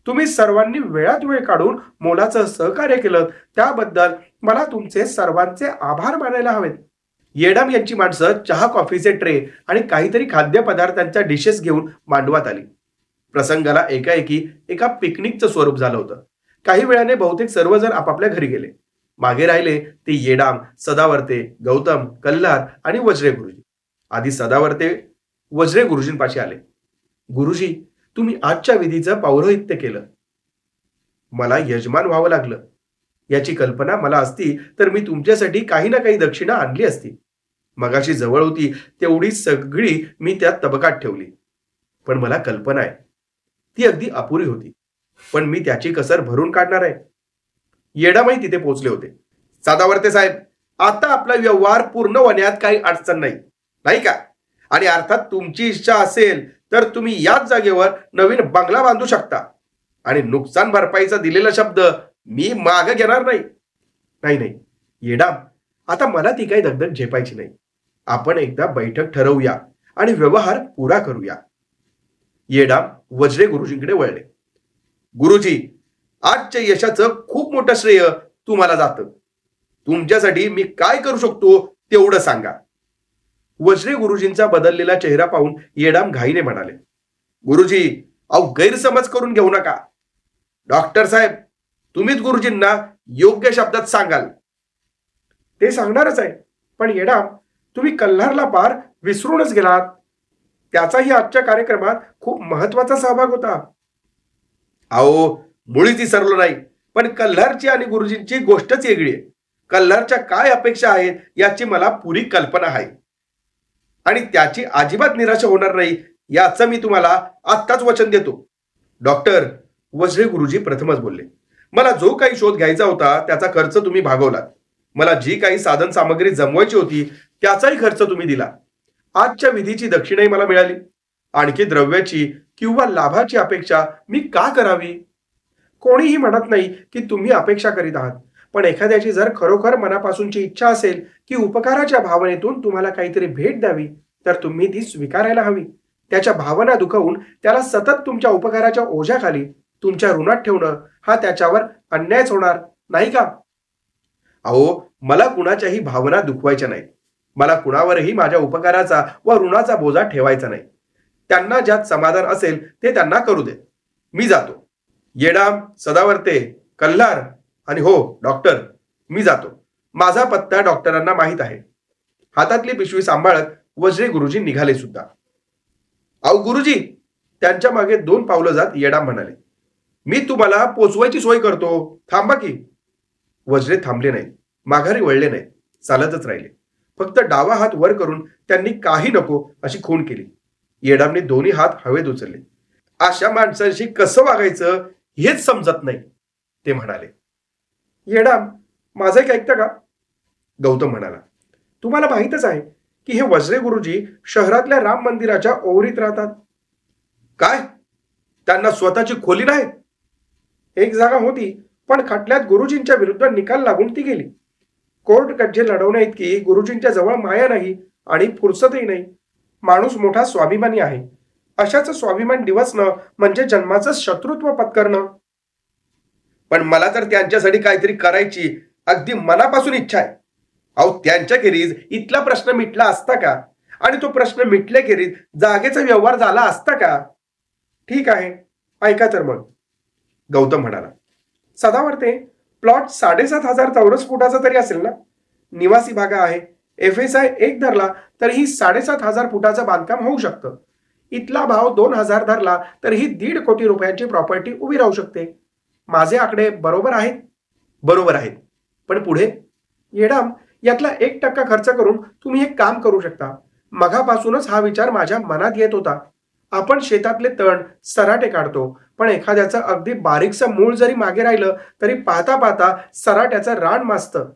तुम्ही सर्वांनी वेळात वेळ काढून मोलाचं सहकार्य केलं त्याबद्दल मला तुमचे सर्वांचे आभार मानायला हवेत. येडाम यांची माणसं चहा कॉफीचे ट्रे आणि काहीतरी खाद्यपदार्थांच्या डिशेस घेऊन मांडवात आली. प्रसंगाला एकाएकी एका पिकनिकचं स्वरूप झालं होतं. काही वेळाने बहुतेक सर्वजण आपापल्या घरी गेले. मागे राहिले ते येडाम, सदावर्ते, गौतम, कल्हार आणि वज्रे गुरुजी. आधी सदावर्ते वज्रे गुरुजींपाशी आले. गुरुजी, तुम्ही आजच्या विधीचं पौरोहित्य केलं. मला यजमान व्हावं लागलं. याची कल्पना मला असती तर मी तुमच्यासाठी काही ना काही दक्षिणा आणली असती. मगाशी जवळ होती तेवढी सगळी मी त्या तबकात ठेवली. पण मला कल्पना आहे ती अगदी अपुरी होती. पण मी त्याची कसर भरून काढणार आहे. येडामाई तिथे पोहोचले होते. सदावर्ते साहेब, आता आपला व्यवहार पूर्ण होण्यात काही अडचण नाही, नाही का? आणि अर्थात तुमची इच्छा असेल तर तुम्ही याच जागेवर नवीन बंगला बांधू शकता. आणि नुकसान भरपाईचा दिलेला शब्द मी मागे घेणार नाही. नाही नाही येडाम, आता मला ती काही दगदग झेपायची नाही. आपण एकदा बैठक ठरवूया आणि व्यवहार पुरा करूया. येडाम वज्रे गुरुजींकडे वळले. गुरुजी, आजच्या यशाचं खूप मोठं श्रेय तुम्हाला जातं. तुमच्यासाठी मी काय करू शकतो तेवढं सांगा. वज्रे गुरुजींचा बदललेला चेहरा पाहून येडाम घाईने म्हणाले, गुरुजी, अहो गैरसमज करून घेऊ नका. डॉक्टर साहेब, तुम्हीच गुरुजींना योग्य शब्दात सांगाल. ते सांगणारच आहे, पण येडाम, तुम्ही कल्हारला पार विसरूनच गेलात. त्याचाही आजच्या कार्यक्रमात खूप महत्वाचा सहभाग होता. अहो, मुळीच विसरलो नाही, पण कल्हारची आणि गुरुजींची गोष्टच वेगळी आहे. कल्हारच्या काय अपेक्षा आहेत याची मला पुरी कल्पना आहे आणि त्याची अजिबात निराशा होणार नाही याचं मी तुम्हाला आत्ताच वचन देतो. डॉक्टर, वज्रे गुरुजी प्रथमच बोलले, मला जो काही शोध घ्यायचा होता त्याचा खर्च तुम्ही भागवलात. मला जी काही साधन सामग्री जमवायची होती त्याचाही खर्च तुम्ही दिला. आजच्या विधीची दक्षिणाही मला मिळाली. आणखी द्रव्याची किंवा लाभाची अपेक्षा मी का करावी? कोणीही म्हणत नाही की तुम्ही अपेक्षा करीत आहात, पण एखाद्याची जर खरोखर मनापासूनची इच्छा असेल की उपकाराच्या भावनेतून तुम्हाला काहीतरी भेट द्यावी तर तुम्ही ती स्वीकारायला हवी. त्याच्या भावना दुखवून त्याला सतत तुमच्या उपकाराच्या ओझ्याखाली तुमच्या ऋणात ठेवणं हा त्याच्यावर अन्यायच होणार नाही का? अहो, मला कुणाच्याही भावना दुखवायच्या नाहीत. मला कुणावरही माझ्या उपकाराचा व ऋणाचा बोजा ठेवायचा नाही. त्यांना ज्यात समाधान असेल ते त्यांना करू दे. मी जातो. येडाम, सदावर्ते, कल्हार आणि हो डॉक्टर, मी जातो. माझा पत्ता डॉक्टरांना माहित आहे. हातातली पिशवी सांभाळत वज्रे गुरुजी निघाले सुद्धा. अहो गुरुजी, त्यांच्या मागे 2 पावलं जात येडाम म्हणाले, मी तुम्हाला पोचवायची सोय करतो, थांबा की. वज्रे थांबले नाहीत, माघारी वळले नाहीत, चालतच राहिले. फक्त डावा हात वर करून त्यांनी काही नको अशी खूण केली. येडामने दोन्ही हात हवेत उचलले. अशा माणसांशी कसं वागायचं हेच समजत नाही, ते म्हणाले. येडाम, माझं एक ऐकतं का? गौतम म्हणाला. तुम्हाला माहीतच आहे की हे वज्रे गुरुजी शहरातल्या राम मंदिराच्या ओवरीत राहतात. काय? त्यांना स्वतःची खोली नाही? एक जागा होती, पण खटल्यात गुरुजींच्या विरुद्ध निकाल लागून ती गेली. कोर्ट कज्जे लढवण्या इतकी गुरुजींच्या जवळ माया नाही आणि फुरसतही नाही. माणूस मोठा स्वाभिमानी आहे. अशाच स्वाभिमान दिवसणं म्हणजे जन्माचं शत्रुत्व पत्करणं. पण मला तर त्यांच्यासाठी काहीतरी करायची अगदी मनापासून इच्छा आहे. अहो, त्यांच्याखेरीज इथला प्रश्न मिटला असता का? आणि तो प्रश्न मिटल्याखेरीज जागेचा व्यवहार झाला असता का? ठीक आहे, ऐका तर मग, गौतम म्हणाला. सदावर्ते, प्लॉट 7,500 चौरस फुटाचा तरी असेल ना? निवासी भागा आहे. FSI 1 धरला तरीही 7,500 फुटाचं बांधकाम होऊ शकतं. इथला भाव 2,000 धरला तरीही 1.5 कोटी रुपयांची प्रॉपर्टी उभी राहू शकते. माझे आकडे बरोबर आहेत? बरोबर आहेत. पण पुढे? येडाम, यातला 1% खर्च करून तुम्ही एक काम करू शकता. मगापासूनच हा विचार माझ्या मनात येत होता. आपण शेतातले तण सराटे काढतो, पण एखाद्याचं अगदी बारीकसं मूळ जरी मागे राहिलं तरी पाहता पाहता सराट्याचं रान माजतं.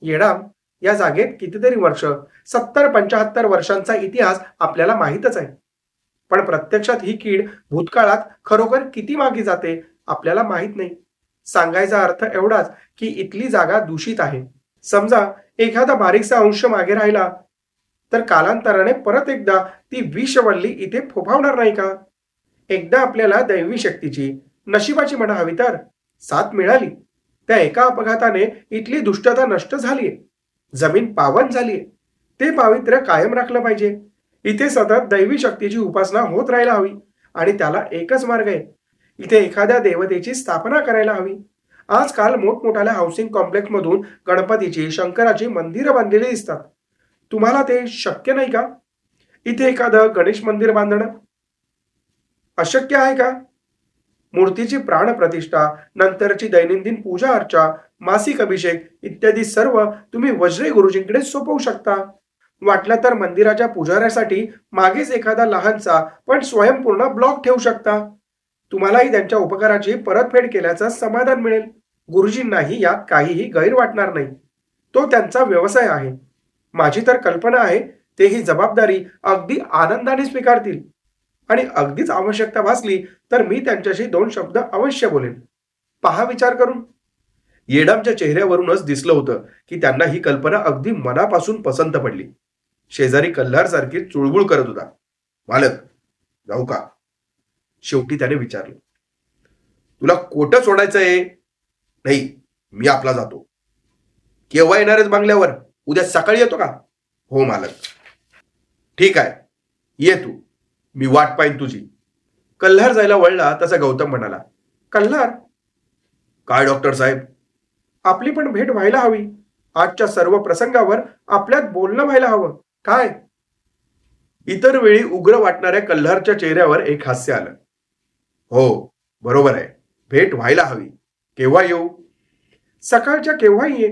येडाम, या जागेत कितीतरी वर्ष, 70-75 वर्षांचा इतिहास आपल्याला माहीतच आहे. पण प्रत्यक्षात ही कीड भूतकाळात खरोखर किती मागे जाते आपल्याला माहीत नाही. सांगायचा अर्थ एवढाच की इथली जागा दूषित आहे. समजा एखादा बारीकसा अंश मागे राहिला तर कालांतराने परत एकदा ती विषवल्ली इथे फोफावणार नाही का? एकदा आपल्याला दैवी शक्तीची, नशिबाची म्हणा हवी तर साथ मिळाली. त्या एका अपघाताने इथली दुष्टता नष्ट झालीये, जमीन पावन झालीये. ते पावित्र्य कायम राखलं पाहिजे. इथे सतत दैवी शक्तीची उपासना होत राहायला हवी आणि त्याला एकच मार्ग आहे. इथे एखाद्या देवतेची स्थापना करायला हवी. आजकाल मोठमोठ्या हाऊसिंग कॉम्प्लेक्स मधून गणपतीची, शंकराची मंदिरं बांधलेली दिसतात. तुम्हाला ते शक्य नाही का? इथे एखादं गणेश मंदिर बांधणं अशक्य आहे का? मूर्तीची प्राणप्रतिष्ठा, नंतरची दैनंदिन पूजा अर्चा, मासिक अभिषेक इत्यादी सर्व तुम्ही वज्रे गुरुजींकडे सोपवू शकता. वाटलं तर मंदिराच्या पुजाऱ्यासाठी मागेच एखादा लहानसा पण स्वयंपूर्ण ब्लॉक ठेवू शकता. तुम्हालाही त्यांच्या उपकाराची परतफेड केल्याचं समाधान मिळेल. गुरुजींनाही यात काहीही गैर वाटणार नाही. तो त्यांचा व्यवसाय आहे. माझी तर कल्पना आहे ते ही जबाबदारी अगदी आनंदाने स्वीकारतील आणि अगदीच आवश्यकता भासली तर मी त्यांच्याशी 2 शब्द अवश्य बोलेन. पहा विचार करून. येडामच्या चेहऱ्यावरूनच दिसलं होतं की त्यांना ही कल्पना अगदी मनापासून पसंत पडली. शेजारी कल्हार सारखी चुळबुळ करत होता. मालक, जाऊ का? शेवटी त्याने विचारलं. तुला कोठं सोडायचंय? नाही, मी आपला जातो. केव्हा येणार आहेस बंगल्यावर? उद्या सकाळी येतो का? हो मालक. ठीक आहे, ये तू. मी वाट पाहिन तुझी. कल्हार जायला वळला तसा गौतम म्हणाला, कल्हार. काय डॉक्टर साहेब? आपली पण भेट व्हायला हवी. आजच्या सर्व प्रसंगावर आपल्यात बोलणं व्हायला हवं. काय? इतर वेळी उग्र वाटणाऱ्या कल्हारच्या चेहऱ्यावर एक हास्य आलं. हो, बरोबर आहे. भेट व्हायला हवी. केव्हा येऊ? सकाळच्या केव्हाही ये.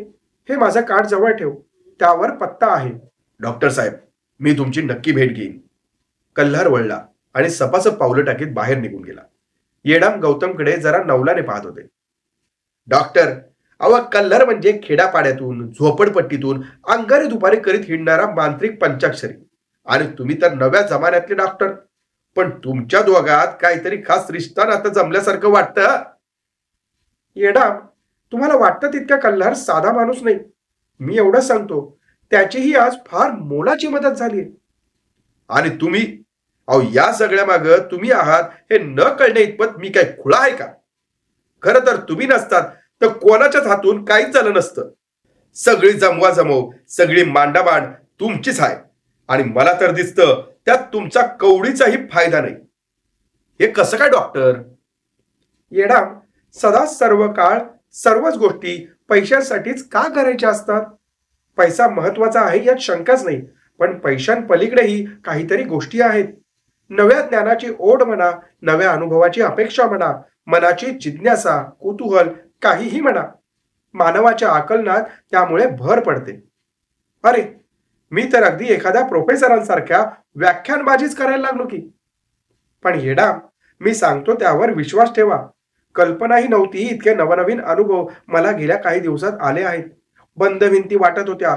हे माझं कार्ड जवळ ठेव. त्यावर पत्ता आहे. डॉक्टर साहेब, मी तुमची नक्की भेट घेईन. कल्हार वळला आणि सपासप पावलं टाकीत बाहेर निघून गेला. येडाम गौतमकडे जरा नवलाने पाहत होते. डॉक्टर, अहो कल्हार म्हणजे खेडापाड्यातून, झोपडपट्टीतून अंगारे दुपारी करीत हिंडणारा मांत्रिक पंचाक्षरी. आणि तुम्ही तर नव्या जमान्यातले डॉक्टर. पण तुमच्या दोघात काहीतरी खास रिश्ता नातं जमल्यासारखं वाटतं. येडाम, तुम्हाला वाटतं तितका कल्हार साधा माणूस नाही. मी एवढंच सांगतो, त्याचीही आज फार मोलाची मदत झाली. आणि तुम्ही? अहो या सगळ्या माग तुम्ही आहात हे न कळणे इतपत मी काय खुळा आहे का? खरं तर तुम्ही नसतात तर कोणाच्याच हातून काहीच झालं नसतं. सगळी जमवा जमव, सगळी मांडामांड तुमचीच आहे. आणि मला तर दिसतं त्यात तुमचा कवडीचाही फायदा नाही. हे कसं काय डॉक्टर? येडाम, सदा सर्व काळ सर्वच गोष्टी पैशांसाठीच का करायच्या असतात? पैसा महत्वाचा आहे यात शंकाच नाही. पण पैशांपलीकडेही काहीतरी गोष्टी आहेत. नव्या ज्ञानाची ओढ म्हणा, नव्या अनुभवाची अपेक्षा म्हणा, मनाची जिज्ञासा, कुतूहल, काहीही म्हणा. मानवाच्या आकलनात त्यामुळे भर पडते. अरे, मी तर अगदी एखाद्या प्रोफेसरांसारख्या व्याख्यानबाजीच करायला लागलो की. पण येडाम, मी सांगतो त्यावर विश्वास ठेवा. कल्पनाही नव्हती इतके नवनवीन अनुभव मला गेल्या काही दिवसात आले आहेत. बंद भिंती वाटत होत्या,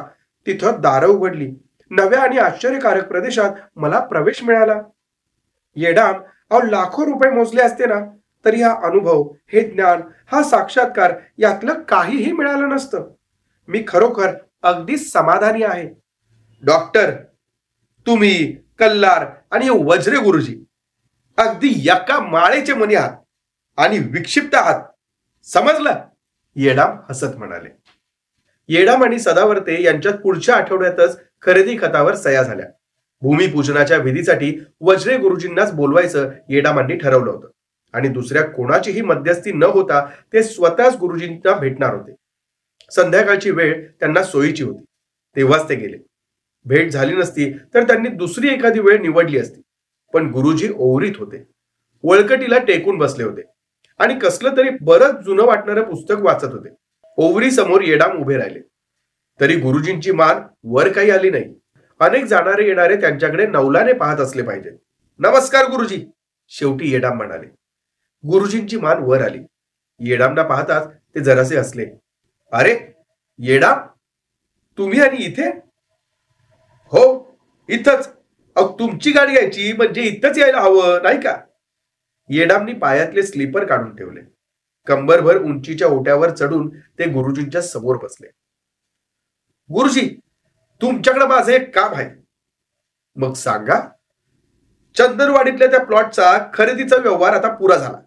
तिथं दारं उघडली. नव्या आणि आश्चर्यकारक प्रदेशात मला प्रवेश मिळाला. येडाम, अहो लाखो रुपये मोजले असते ना तरी हा अनुभव, हे ज्ञान, हा साक्षात्कार यातलं काहीही मिळालं नसतं. मी खरोखर अगदी समाधानी आहे. डॉक्टर, तुम्ही, कल्लार आणि वज्रे गुरुजी अगदी एका माळेचे मनी आहात आणि विक्षिप्त आहात. समजलं? येडाम हसत म्हणाले. येडाम आणि सदावर्ते यांच्यात पुढच्या आठवड्यातच खरेदी खतावर सह्या झाल्या. भूमिपूजनाच्या विधीसाठी वज्रे गुरुजींनाच बोलवायचं येडामांनी ठरवलं होतं आणि दुसऱ्या कोणाचीही मध्यस्थी न होता ते स्वतःच गुरुजींना भेटणार होते. संध्याकाळची वेळ त्यांना सोयीची होती, तेव्हाच ते गेले. भेट झाली नसती तर त्यांनी दुसरी एखादी वेळ निवडली असती. पण गुरुजी ओवरीत होते, वळकटीला टेकून बसले होते आणि कसलं तरी बरंच जुनं वाटणारं पुस्तक वाचत होते. ओवरी समोर येडाम उभे राहिले तरी गुरुजींची मान वर काही आली नाही. अनेक जाणारे येणारे त्यांच्याकडे नवलाने पाहत असले पाहिजे. नमस्कार गुरुजी, शेवटी येडाम म्हणाले. गुरुजींची मान वर आली. येडामना पाहताच ते जरासे हसले. अरे येडाम, तुम्ही आणि इथे? हो, इथंच. तुमची गाडी यायची म्हणजे इथंच यायला हवं नाही का? येडामनी पायातले स्लीपर काढून ठेवले. कंबरभर उंचीच्या ओट्यावर चढून ते गुरुजींच्या समोर बसले. गुरुजी, तुमच्याकडे माझं एक काम आहे. मग सांगा. चंदनवाडीतल्या त्या प्लॉटचा खरेदीचा व्यवहार आता पुरा झाला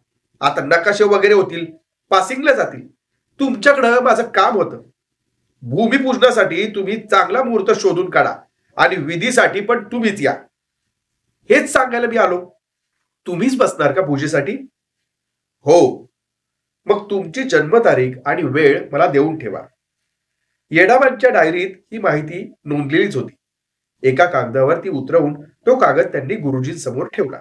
आता नकाशे वगैरे होतील, पासिंगला जातील. तुमच्याकडं माझं काम होतं. भूमिपूजनासाठी तुम्ही चांगला मुहूर्त शोधून काढा आणि विधीसाठी पण तुम्हीच या, हेच सांगायला मी आलो. तुम्हीच बसणार का पूजेसाठी? हो. मग तुमची जन्मतारीख आणि वेळ मला देऊन ठेवा. येडाबांच्या डायरीत ही माहिती नोंदलेलीच होती. एका कागदावर ती उतरवून तो कागद त्यांनी गुरुजींसमोर ठेवला.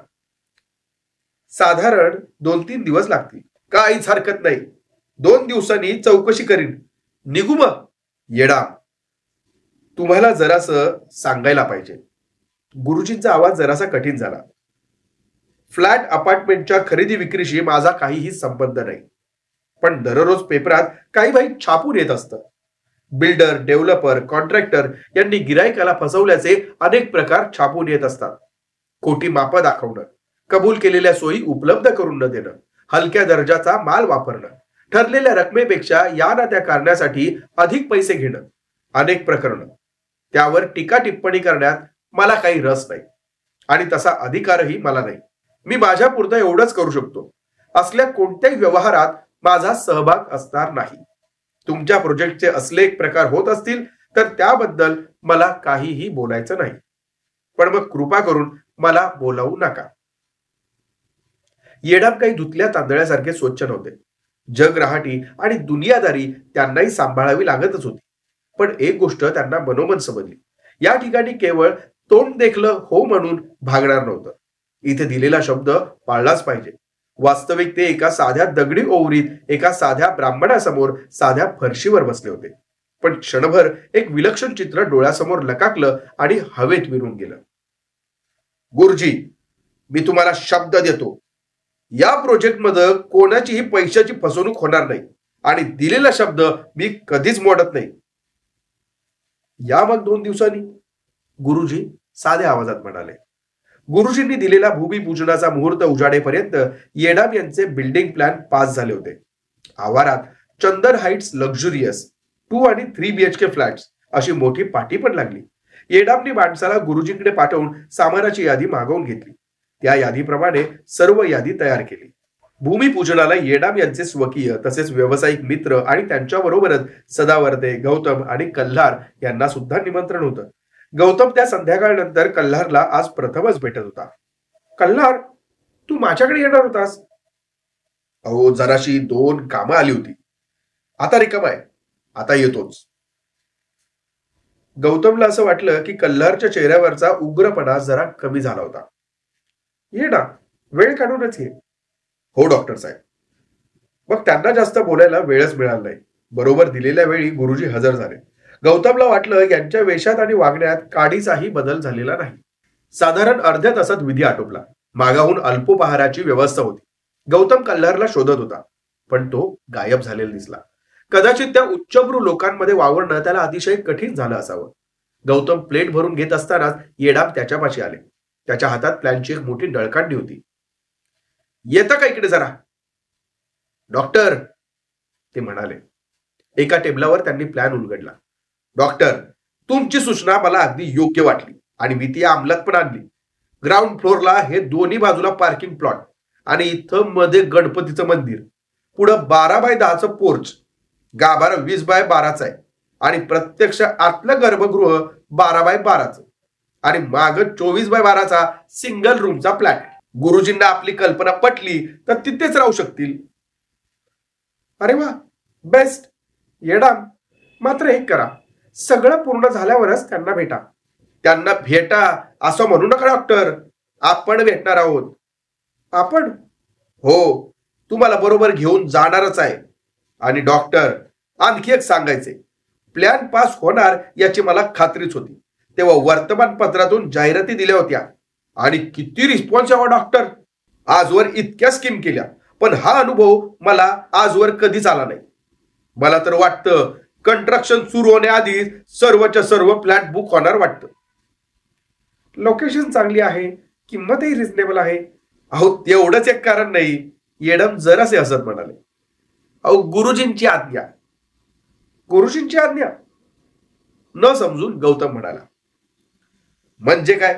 साधारण 2-3 दिवस लागतील. काहीच हरकत नाही. 2 दिवसांनी चौकशी करीन. निघू मग? येडा, तुम्हाला जरासं सांगायला पाहिजे. गुरुजींचा आवाज जरासा कठीण झाला. फ्लॅट अपार्टमेंटच्या खरेदी विक्रीशी माझा काहीही संबंध नाही, पण दररोज पेपरात काही बाई छापून येत असतं. बिल्डर, डेव्हलपर, कॉन्ट्रॅक्टर यांनी गिरायकाला फसवल्याचे अनेक प्रकार छापून येत असतात. खोटी मापं दाखवणं, कबूल केलेल्या सोयी उपलब्ध करून न देणं, हलक्या दर्जाचा माल वापरणं, ठरलेल्या रकमेपेक्षा या ना त्या कारणासाठी अधिक पैसे घेणं, अनेक प्रकरणं. त्यावर टीका टिप्पणी करण्यात मला काही रस नाही आणि तसा अधिकारही मला नाही. मी माझ्यापुरतं एवढंच करू शकतो. असल्या कोणत्याही व्यवहारात माझा सहभाग असणार नाही. तुमच्या प्रोजेक्टचे असले एक प्रकार होत असतील तर त्याबद्दल मला काहीही बोलायचं नाही, पण मग कृपा करून मला बोलावू नका. येडाम काही धुतल्या तांदळासारखे स्वच्छ नव्हते. जग रहाटी आणि दुनियादारी त्यांनाही सांभाळावी लागतच होती. पण एक गोष्ट त्यांना मनोमन समजली. या ठिकाणी केवळ तोंड देखलं हो म्हणून भागणार नव्हतं. इथे दिलेला शब्द पाळलाच पाहिजे. वास्तविक ते एका साध्या दगडी ओवरीत एका साध्या ब्राह्मणासमोर साध्या फरशीवर बसले होते. पण क्षणभर एक विलक्षण चित्र डोळ्यासमोर लकाकलं आणि हवेत विरून गेलं. गुरुजी, मी तुम्हाला शब्द देतो, या प्रोजेक्टमध्ये कोणाचीही पैशाची फसवणूक होणार नाही आणि दिलेला शब्द मी कधीच मोडत नाही. या मग 2 दिवसांनी, गुरुजी साध्या आवाजात म्हणाले. गुरुजींनी दिलेला भूमिपूजनाचा मुहूर्त उजाडेपर्यंत येडाम यांचे बिल्डिंग प्लॅन पास झाले होते. आवारात चंदन हाईट्स लक्झुरियस 2 आणि 3 BHK फ्लॅट्स अशी मोठी पाटी पण लागली. येडामनी माणसाला गुरुजींकडे पाठवून सामानाची यादी मागवून घेतली. त्या यादीप्रमाणे सर्व यादी तयार केली. भूमिपूजनाला येडाम यांचे स्वकीय तसेच व्यावसायिक मित्र आणि त्यांच्याबरोबरच सदावर्ते, गौतम आणि कल्हार यांना सुद्धा निमंत्रण होतं. गौतम त्या संध्याकाळनंतर कल्हारला आज प्रथमच भेटत होता. कल्हार, तू माझ्याकडे येणार होतास? अहो, जराशी 2 कामं आली होती. आता रिकामा आहे, आता येतोच. गौतमला असं वाटलं की कल्हारच्या चेहऱ्यावरचा उग्रपणा जरा कमी झाला होता. ये ना, वेळ काढूनच ये. हो डॉक्टर साहेब. मग त्यांना जास्त बोलायला वेळच मिळाला नाही. बरोबर दिलेल्या वेळी गुरुजी हजर झाले. गौतमला वाटलं यांच्या वेशात आणि वागण्यात काडीचाही बदल झालेला नाही. साधारण अर्ध्या तासात विधी आटोपला. मागाहून अल्पोपहाराची व्यवस्था होती. गौतम कल्हारला शोधत होता, पण तो गायब झालेला दिसला. कदाचित त्या उच्चभ्रू लोकांमध्ये वावरणं त्याला अतिशय कठीण झालं असावं. गौतम प्लेट भरून घेत असतानाच येडाम त्याच्यापाशी आले. त्याच्या हातात प्लॅनची एक मोठी नळकांडी होती. येतं का इकडे जरा? डॉक्टर, ते म्हणाले. एका टेबलावर त्यांनी प्लॅन उलगडला. डॉक्टर, तुमची सूचना मला अगदी योग्य वाटली आणि मी ती अंमलात पण आणली. ग्राउंड फ्लोअरला हे दोन्ही बाजूला पार्किंग प्लॉट आणि इथं मध्ये गणपतीचं मंदिर, पुढं 12x10चं पोर्च, गाभारा 20x12चा आहे आणि प्रत्यक्ष आतलं गर्भगृह 12x12चं आणि माग 24x12चा सिंगल रूमचा फ्लॅट. गुरुजींना आपली कल्पना पटली तर तिथेच राहू शकतील. अरे वा, बेस्ट. येडाम, मात्र एक करा, सगळं पूर्ण झाल्यावरच त्यांना भेटा. त्यांना भेटा असं म्हणू नका डॉक्टर. आपण भेटणार आहोत. आपण? हो, तुम्हाला बरोबर घेऊन जाणारच आहे. आणि डॉक्टर, आणखी एक सांगायचे, प्लॅन पास होणार याची मला खात्रीच होती. तेव्हा वर्तमानपत्रातून जाहिराती दिल्या होत्या आणि किती रिस्पॉन्स यावा डॉक्टर. आजवर इतक्या स्कीम केल्या, पण हा अनुभव मला आजवर कधीच आला नाही. मला तर वाटतं कंस्ट्रक्शन सुरू होण्याआधी सर्वच्या सर्व फ्लॅट बुक होणार वाटतं. लोकेशन चांगली आहे, किंमतही रिझनेबल आहे. अहो, तेवढंच एक कारण नाही. येडम जरासे हसत म्हणाले. अहो, गुरुजींची आज्ञा. गुरुजींची आज्ञा? न समजून गौतम म्हणाला. म्हणजे काय?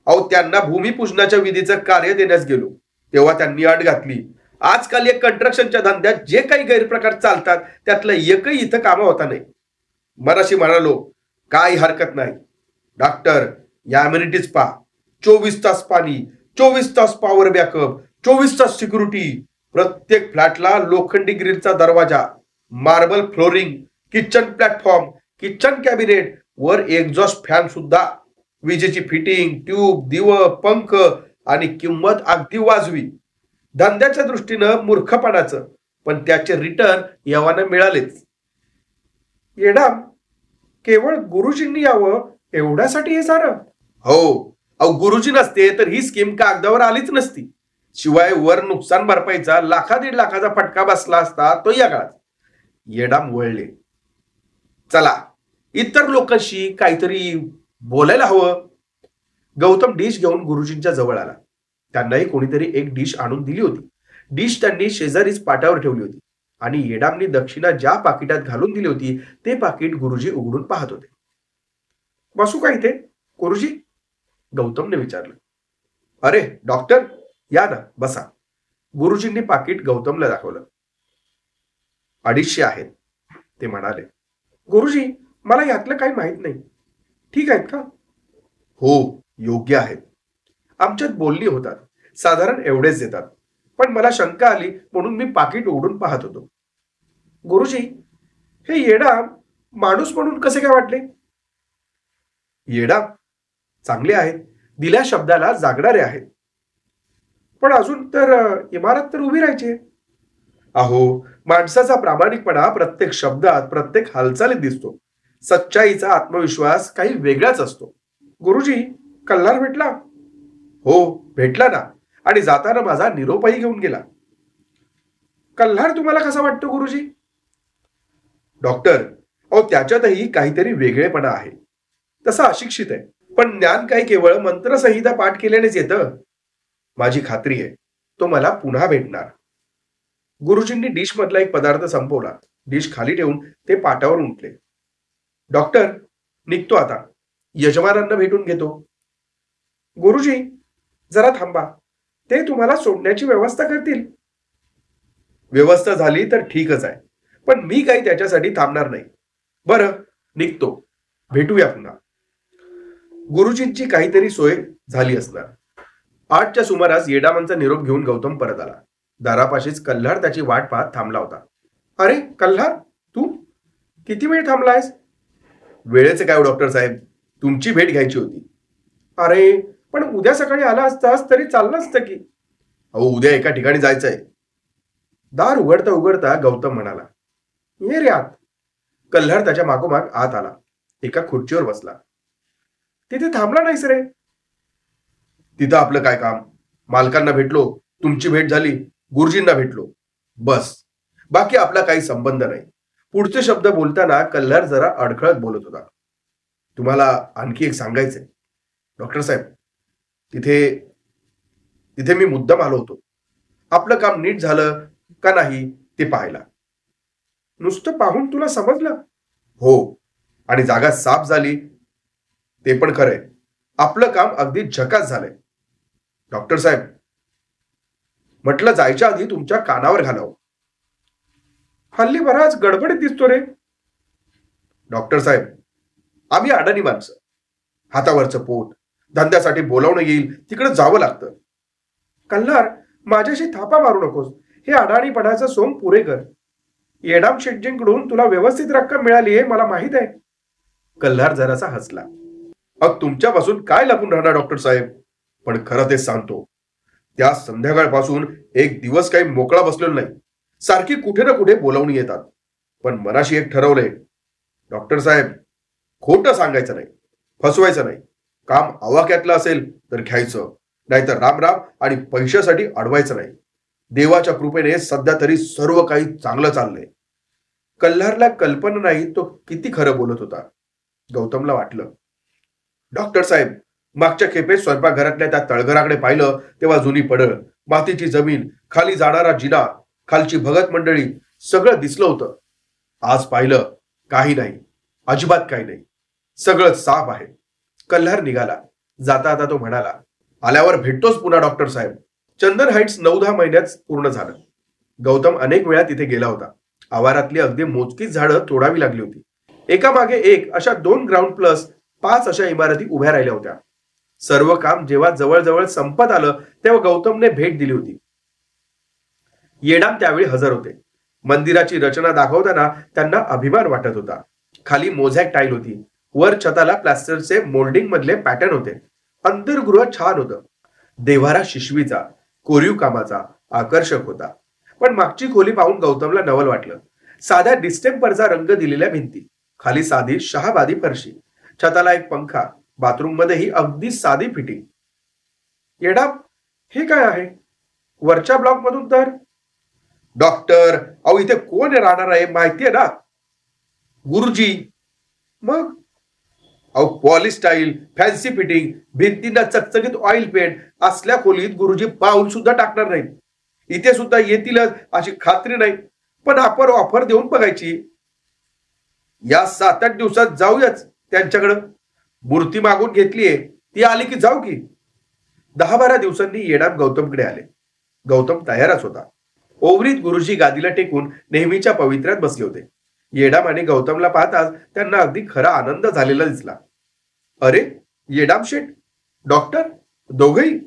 अहो, त्यांना भूमिपूजनाच्या विधीचं कार्य देण्यास गेलो तेव्हा त्यांनी अट घातली. आजकाल या कंस्ट्रक्शनच्या धंद्यात जे काही गैरप्रकार चालतात त्यातलं एकही इथं कामं होता नाही. मनाशी म्हणालो, काही हरकत नाही डॉक्टर, या अम्युनिटीज पहा. 24 तास पाणी, 24 तास पॉवर बॅकअप, 24 तास सिक्युरिटी, प्रत्येक फ्लॅटला लोखंडी ग्रिलचा दरवाजा, marble flooring, kitchen platform, kitchen cabinet, वर एक्झॉस्ट फॅन सुद्धा, विजेची फिटिंग, ट्यूब, दिव, पंख आणि किंमत अगदी वाजवी. धंद्याच्या दृष्टीनं मूर्खपणाचं, पण त्याचे रिटर्न यावानं मिळालेच. येडाम, केवळ गुरुजींनी यावं एवढ्यासाठी हे सारं? हो, अहो गुरुजी नसते तर ही स्कीम कागदावर आलीच नसती. शिवाय वर नुकसान भरपाईचा 1,00,000-1,50,000चा फटका बसला असता तो या काळात. येडाम वळले. चला, इतर लोकांशी काहीतरी बोलायला हवं. गौतम डिश घेऊन गुरुजींच्या जवळ आला. त्यांनाही कोणीतरी एक डिश आणून दिली होती. डिश त्यांनी शेजारीच पाटावर ठेवली होती आणि येडामनी दक्षिणा ज्या पाकिटात घालून दिली होती ते पाकिट गुरुजी उघडून पाहत होते. बसू का इथे गुरुजी? गौतमने विचारलं. अरे डॉक्टर, या ना, बसा. गुरुजींनी पाकिट गौतमला दाखवलं. 250 आहेत, ते म्हणाले. गुरुजी, मला यातलं काही माहित नाही. ठीक आहेत का? हो, योग्य आहेत. आमच्यात बोलणी होतात, साधारण एवढेच देतात. पण मला शंका आली म्हणून मी पाकिट उघडून पाहत होतो. गुरुजी, हे येडा माणूस म्हणून कसे काय वाटले? येडा चांगले आहेत, दिल्या शब्दाला जागणारे आहेत. पण अजून तर इमारत तर उभी राहायची. अहो, माणसाचा प्रामाणिकपणा प्रत्येक शब्दात, प्रत्येक हालचालीत दिसतो. सच्चाईचा आत्मविश्वास काही वेगळाच असतो. गुरुजी, कल्हार भेटला? हो, भेटला ना, आणि जाताना माझा निरोपही घेऊन गेला. कल्हार तुम्हाला कसा वाटतो गुरुजी? डॉक्टर, अहो त्याच्यातही काहीतरी वेगळेपणा आहे. तसा अशिक्षित आहे, पण ज्ञान काही केवळ मंत्रसंहिता पाठ केल्यानेच येतं. माझी खात्री आहे तो मला पुन्हा भेटणार. गुरुजींनी डिश मधला एक पदार्थ संपवला. डिश खाली ठेवून ते पाटावर उठले. डॉक्टर, निघतो आता. यजमानांना भेटून घेतो. गुरुजी, जरा थांबा. ते तुम्हाला सोडण्याची व्यवस्था करतील. व्यवस्था झाली तर ठीकच आहे, पण मी काही त्याच्यासाठी थांबणार नाही. बरं, निघतो. भेटूया पुन्हा. गुरुजींची काहीतरी सोय झाली असणार. 8च्या सुमारास येडामांचा निरोप घेऊन गौतम परत आला. दारापाशीच कल्हार त्याची वाट पाहत थांबला होता. अरे कल्हार, तू किती वेळ थांबलायस? वेळेचे काय डॉक्टर साहेब, तुमची भेट घ्यायची होती. अरे पण उद्या सकाळी आला असतास तरी चाललं असतं की. अहो, उद्या एका ठिकाणी जायचंय. दार उघडता उघडता गौतम म्हणाला, ये रे आत. कल्हार त्याच्या मागोमाग आत आला. एका खुर्चीवर बसला. तिथे थांबला नाहीस रे? तिथं आपलं काय काम? मालकांना भेटलो, तुमची भेट झाली, गुरुजींना भेटलो, बस. बाकी आपला काही संबंध नाही. पुढचे शब्द बोलताना कल्हार जरा अडखळत बोलत होता. तुम्हाला आणखी एक सांगायचंय डॉक्टर साहेब. तिथे मी मुद्दाम आलो होतो. आपलं काम नीट झालं का नाही ते पाहायला. नुसतं पाहून तुला समजलं? हो, आणि जागा साफ झाली ते पण खरंय. आपलं काम अगदी झकास झालंय. डॉक्टर साहेब, म्हटलं जायच्या आधी तुमच्या कानावर घालावं. हल्ली बराच गडबडीत दिसतो रे. डॉक्टर साहेब, आम्ही अडाणी माणसं. हातावरचं पोट, धंद्यासाठी बोलावणं येईल तिकडे जावं लागतं. कल्हार, माझ्याशी थापा मारू नकोस. हे अडाणीपणाचं सोंग पुरे कर. येडाम शेटजींकडून तुला व्यवस्थित रक्कम मिळाली आहे मला माहित आहे. कल्हार जरासा हसला. अग तुमच्यापासून काय लपून राहणार डॉक्टर साहेब, पण खरं तेच सांगतो. त्या संध्याकाळपासून एक दिवस काही मोकळा बसलेलो नाही. सारखी कुठे ना कुठे बोलावणी येतात. पण मनाशी एक ठरवलंय डॉक्टर साहेब, खोटं सांगायचं नाही, फसवायचं नाही. काम आवाक्यातलं असेल तर घ्यायचं, नाहीतर राम राम आणि पैशासाठी अडवायचं नाही. देवाच्या कृपेने सध्या तरी सर्व काही चांगलं चाललंय. कल्हारला कल्पना नाही तो किती खरं बोलत होता. गौतमला वाटलं, डॉक्टर साहेब, मागच्या खेपेत स्वयंपाकघरातल्या त्या तळघराकडे पाहिलं तेव्हा जुनी पडळ, मातीची जमीन, खाली जाणारा जिना, खालची भगत मंडळी सगळं दिसलं होतं. आज पाहिलं काही नाही, अजिबात काही नाही. सगळं साफ आहे. कल्हार निघाला. जाता आता तो म्हणाला, आल्यावर भेटतोच पुन्हा डॉक्टर साहेब. चंदन हाईट्स 9-10 महिन्यात पूर्ण झालं. गौतम अनेक वेळा तिथे गेला होता. आवारातली अगदी मोजकीच झाडं तोडावी लागली होती. एका मागे एक अशा 2 ग्राउंड प्लस 5 अशा इमारती उभ्या राहिल्या होत्या. सर्व काम जेव्हा जवळजवळ संपत आलं तेव्हा गौतमने भेट दिली होती. येडाम त्यावेळी हजर होते. मंदिराची रचना दाखवताना त्यांना अभिमान वाटत होता. खाली मोझॅक टाईल होती. वर छताला प्लास्टरचे मोल्डिंग मधले पॅटर्न होते. अंतर्गृह छान होतं. देव्हारा शिशवीचा, कोरीव कामाचा, आकर्षक होता. पण मागची खोली पाहून गौतमला नवल वाटलं. साध्या डिस्टेंपरचा रंग दिलेल्या भिंती, खाली साधी शहाबादी फरशी, छताला एक पंखा, बाथरूम मध्येही अगदी साधी फिटिंग. येडाम, हे काय आहे? वरच्या ब्लॉक मधून तर डॉक्टर, अहो इथे कोण राहणार आहे माहितीये ना? गुरुजी. मग अहो पॉलिश स्टाईल, फॅन्सी फिटिंग, भिंतींना चकचकीत ऑइल पेंट असल्या खोलीत गुरुजी पाऊल सुद्धा टाकणार नाहीत. इथे सुद्धा येतीलच अशी खात्री नाही, पण आपण ऑफर देऊन बघायची. या 7-8 दिवसात जाऊयाच त्यांच्याकडं. मूर्ती मागून घेतलीये, ती आली की जाऊ की. 10-12 दिवसांनी येडाम गौतमकडे आले. गौतम तयारच होता. ओवरीत गुरुजी गादीला टेकून नेहमीच्या पवित्र्यात बसले होते. येडाम आणि गौतमला पाहताच त्यांना अगदी खरा आनंद झालेला दिसला. अरे येडाम शेठ, डॉक्टर, दोघही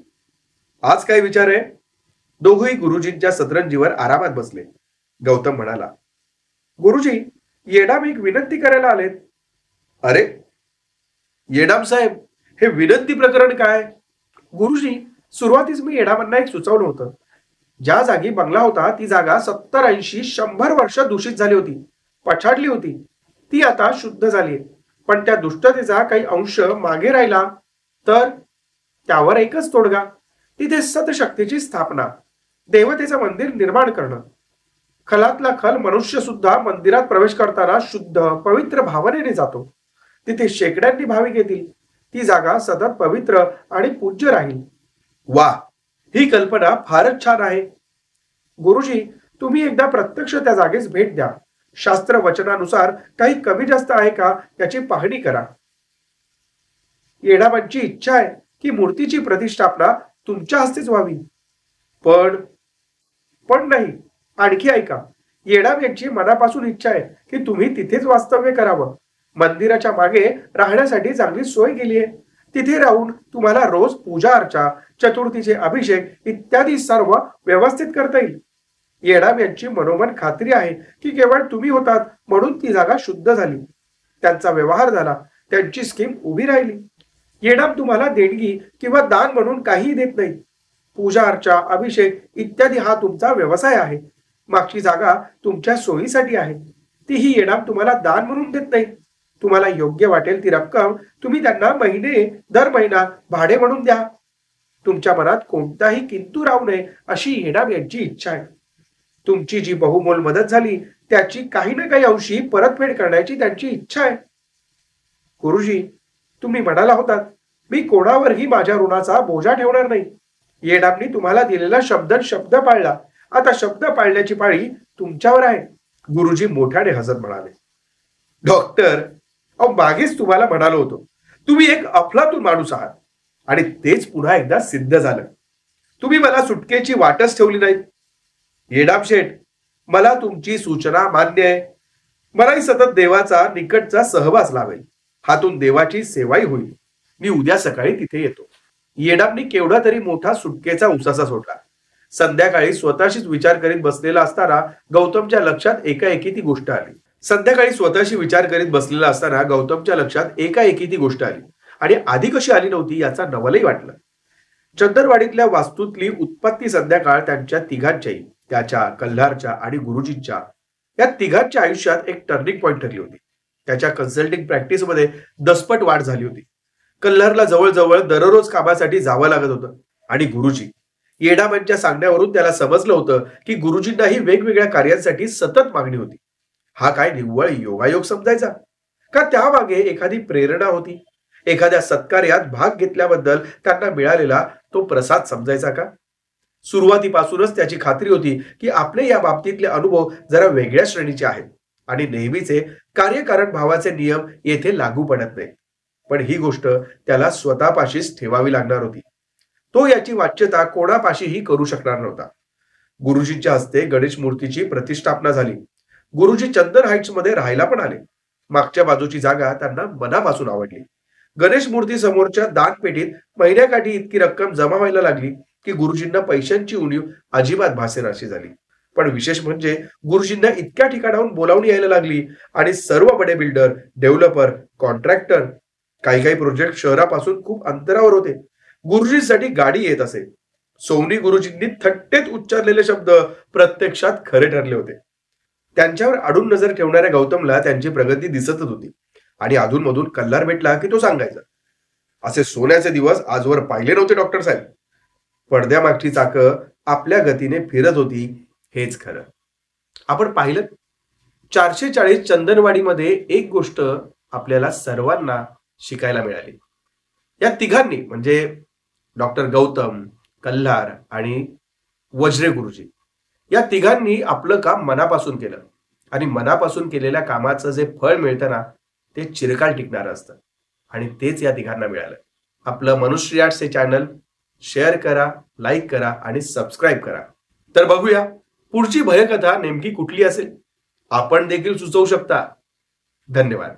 आज काय विचार आहे? दोघही गुरुजींच्या सतरंजीवर आरामात बसले. गौतम म्हणाला, गुरुजी, येडाम एक विनंती करायला आलेत. अरे येडाम साहेब, हे विनंती प्रकरण काय? गुरुजी, सुरुवातीस मी येडामांना एक सुचवलं होतं. ज्या जागी बंगला होता ती जागा 70-80-100 वर्ष दूषित झाली होती, पछाडली होती. ती आता शुद्ध झाली. पण त्या दुष्टतेचा काही अंश मागे राहिला तर त्यावर एकच तोडगा, तिथे सतशक्तीची स्थापना, देवतेचं मंदिर निर्माण करणं. खलातला खल मनुष्य सुद्धा मंदिरात प्रवेश करताना शुद्ध पवित्र भावनेने जातो. तिथे शेकड्यांनी भाविक येतील. ती जागा सतत पवित्र आणि पूज्य राहील. वा, ही कल्पना फारच छान आहे. गुरुजी, तुम्ही एकदा प्रत्यक्ष त्या जागेस भेट द्या. शास्त्र वचनानुसार काही कमी जास्त आहे का याची पाहणी करा. येडामांची इच्छा आहे की मूर्तीची प्रतिष्ठापना तुमच्या हस्तेच व्हावी. पण नाही, आणखी ऐका. येडाम यांची मनापासून इच्छा आहे की तुम्ही तिथेच वास्तव्य करावं. मंदिराच्या मागे राहण्यासाठी चांगली सोय केली आहे. तिथे राहून तुम्हाला रोज पूजा अर्चा, चतुर्थीचे अभिषेक इत्यादी सर्व व्यवस्थित करता येईल. येडाम यांची मनोमन खात्री आहे की केवळ तुम्ही होतात म्हणून ती जागा शुद्ध झाली, त्यांचा व्यवहार झाला, त्यांची स्कीम उभी राहिली. येडाम तुम्हाला देणगी किंवा दान म्हणून काहीही देत नाही. पूजा अर्चा, अभिषेक इत्यादी हा तुमचा व्यवसाय आहे. मागची जागा तुमच्या सोयीसाठी आहे. तीही येडाम तुम्हाला दान म्हणून देत नाही. तुम्हाला योग्य वाटेल ती रक्कम तुम्ही त्यांना दर महिना भाडे म्हणून द्या. तुमच्या मनात कोणताही किंतु राहू नये अशी येडाम यांची इच्छा आहे. तुमची जी बहुमोल मदत झाली त्याची काही ना काही अंशी परतफेड करण्याची त्यांची इच्छा आहे. गुरुजी, तुम्ही म्हणाला होतात मी कोणावरही माझ्या ऋणाचा बोजा ठेवणार नाही. येडामनी तुम्हाला दिलेला शब्द पाळला. आता शब्द पाळण्याची पाळी तुमच्यावर आहे. गुरुजी मोठ्याने हसत म्हणाले, डॉक्टर, अहो मागेच तुम्हाला म्हणालो होतो तुम्ही एक अफलातून माणूस आहात आणि तेच पुन्हा एकदा सिद्ध झालं. तुम्ही मला सुटकेची वाटच ठेवली नाही. येडाम शेठ, मला तुमची सूचना मान्य आहे. मलाही सतत देवाचा निकटचा सहवास लावेल. हातून देवाची सेवाही होईल. मी उद्या सकाळी तिथे येतो. येडामनी केवढा तरी मोठा सुटकेचा उसासा सोडला. संध्याकाळी स्वतःशीच विचार करीत बसलेला असताना गौतमच्या लक्षात एकाएकी ती गोष्ट आली. आणि आधी कशी आली नव्हती याचा नवलही वाटलं. चंदनवाडीतल्या वास्तूतली उत्पत्ती संध्याकाळ त्यांच्या तिघांच्याही, त्याच्या, कल्हारच्या आणि गुरुजींच्या, या तिघांच्या आयुष्यात एक टर्निंग पॉइंट ठरली होती. त्याच्या कन्सल्टिंग प्रॅक्टिसमध्ये दसपट वाढ झाली होती. कल्हारला जवळजवळ दररोज कामासाठी जावं लागत होतं आणि गुरुजी, येडामांच्या सांगण्यावरून त्याला समजलं होतं की गुरुजींनाही वेगवेगळ्या कार्यांसाठी सतत मागणी होती. हा काय निव्वळ योगायोग समजायचा का त्यामागे एखादी प्रेरणा होती? एखाद्या सत्कार्यात भाग घेतल्याबद्दल त्यांना मिळालेला तो प्रसाद समजायचा का? सुरुवातीपासूनच त्याची खात्री होती की आपले या बाबतीतले अनुभव जरा वेगळ्या श्रेणीचे आहेत आणि नेहमीचे कार्यकारण भावाचे नियम येथे लागू पडत नाहीत. पण ही गोष्ट त्याला स्वतःपाशीच ठेवावी लागणार होती. तो याची वाच्यता कोणापाशीही करू शकणार नव्हता. गुरुजींच्या हस्ते गणेश मूर्तीची प्रतिष्ठापना झाली. गुरुजी चंदन हाईट्स मध्ये राहायला पण आले. मागच्या बाजूची जागा त्यांना मनापासून आवडली. गणेश मूर्ती समोरच्या दानपेटीत महिन्याकाठी इतकी रक्कम जमा व्हायला लागली की गुरुजींना पैशांची उणीव अजिबात भासेनाशी झाली. पण विशेष म्हणजे गुरुजींना इतक्या ठिकाणाहून बोलावणी यायला लागली आणि सर्व बडे बिल्डर, डेव्हलपर, कॉन्ट्रॅक्टर, काही प्रोजेक्ट शहरापासून खूप अंतरावर होते. गुरुजींसाठी गाडी येत असे. सोमनी गुरुजींनी थट्टेत उच्चारलेले शब्द प्रत्यक्षात खरे ठरले होते. त्यांच्यावर आडून नजर ठेवणाऱ्या गौतमला त्यांची प्रगती दिसतच होती आणि अधूनमधून कल्लार भेटला की तो सांगायचा, असे सोन्याचे दिवस आजवर पाहिले नव्हते डॉक्टर साहेब. पडद्यामागची चाकं आपल्या गतीने फिरत होती हेच खरं. आपण पाहिलं 440 चंदनवाडीमध्ये एक गोष्ट आपल्याला सर्वांना शिकायला मिळाली. या तिघांनी म्हणजे डॉक्टर गौतम, कल्हार आणि वज्रे गुरुजी या तिघांनी आपलं काम मनापासून केलं आणि मनापासून केलेल्या कामाचं जे फळ मिळतं ना ते चिरकाल टिकणारं असतं आणि तेच या तिघांना मिळालं. आपलं मनुश्री आर्ट्स हे चॅनल शेअर करा, लाईक करा आणि सबस्क्राईब करा. तर बघूया पुढची भयकथा नेमकी कुठली असेल. आपण देखील सुचवू शकता. धन्यवाद.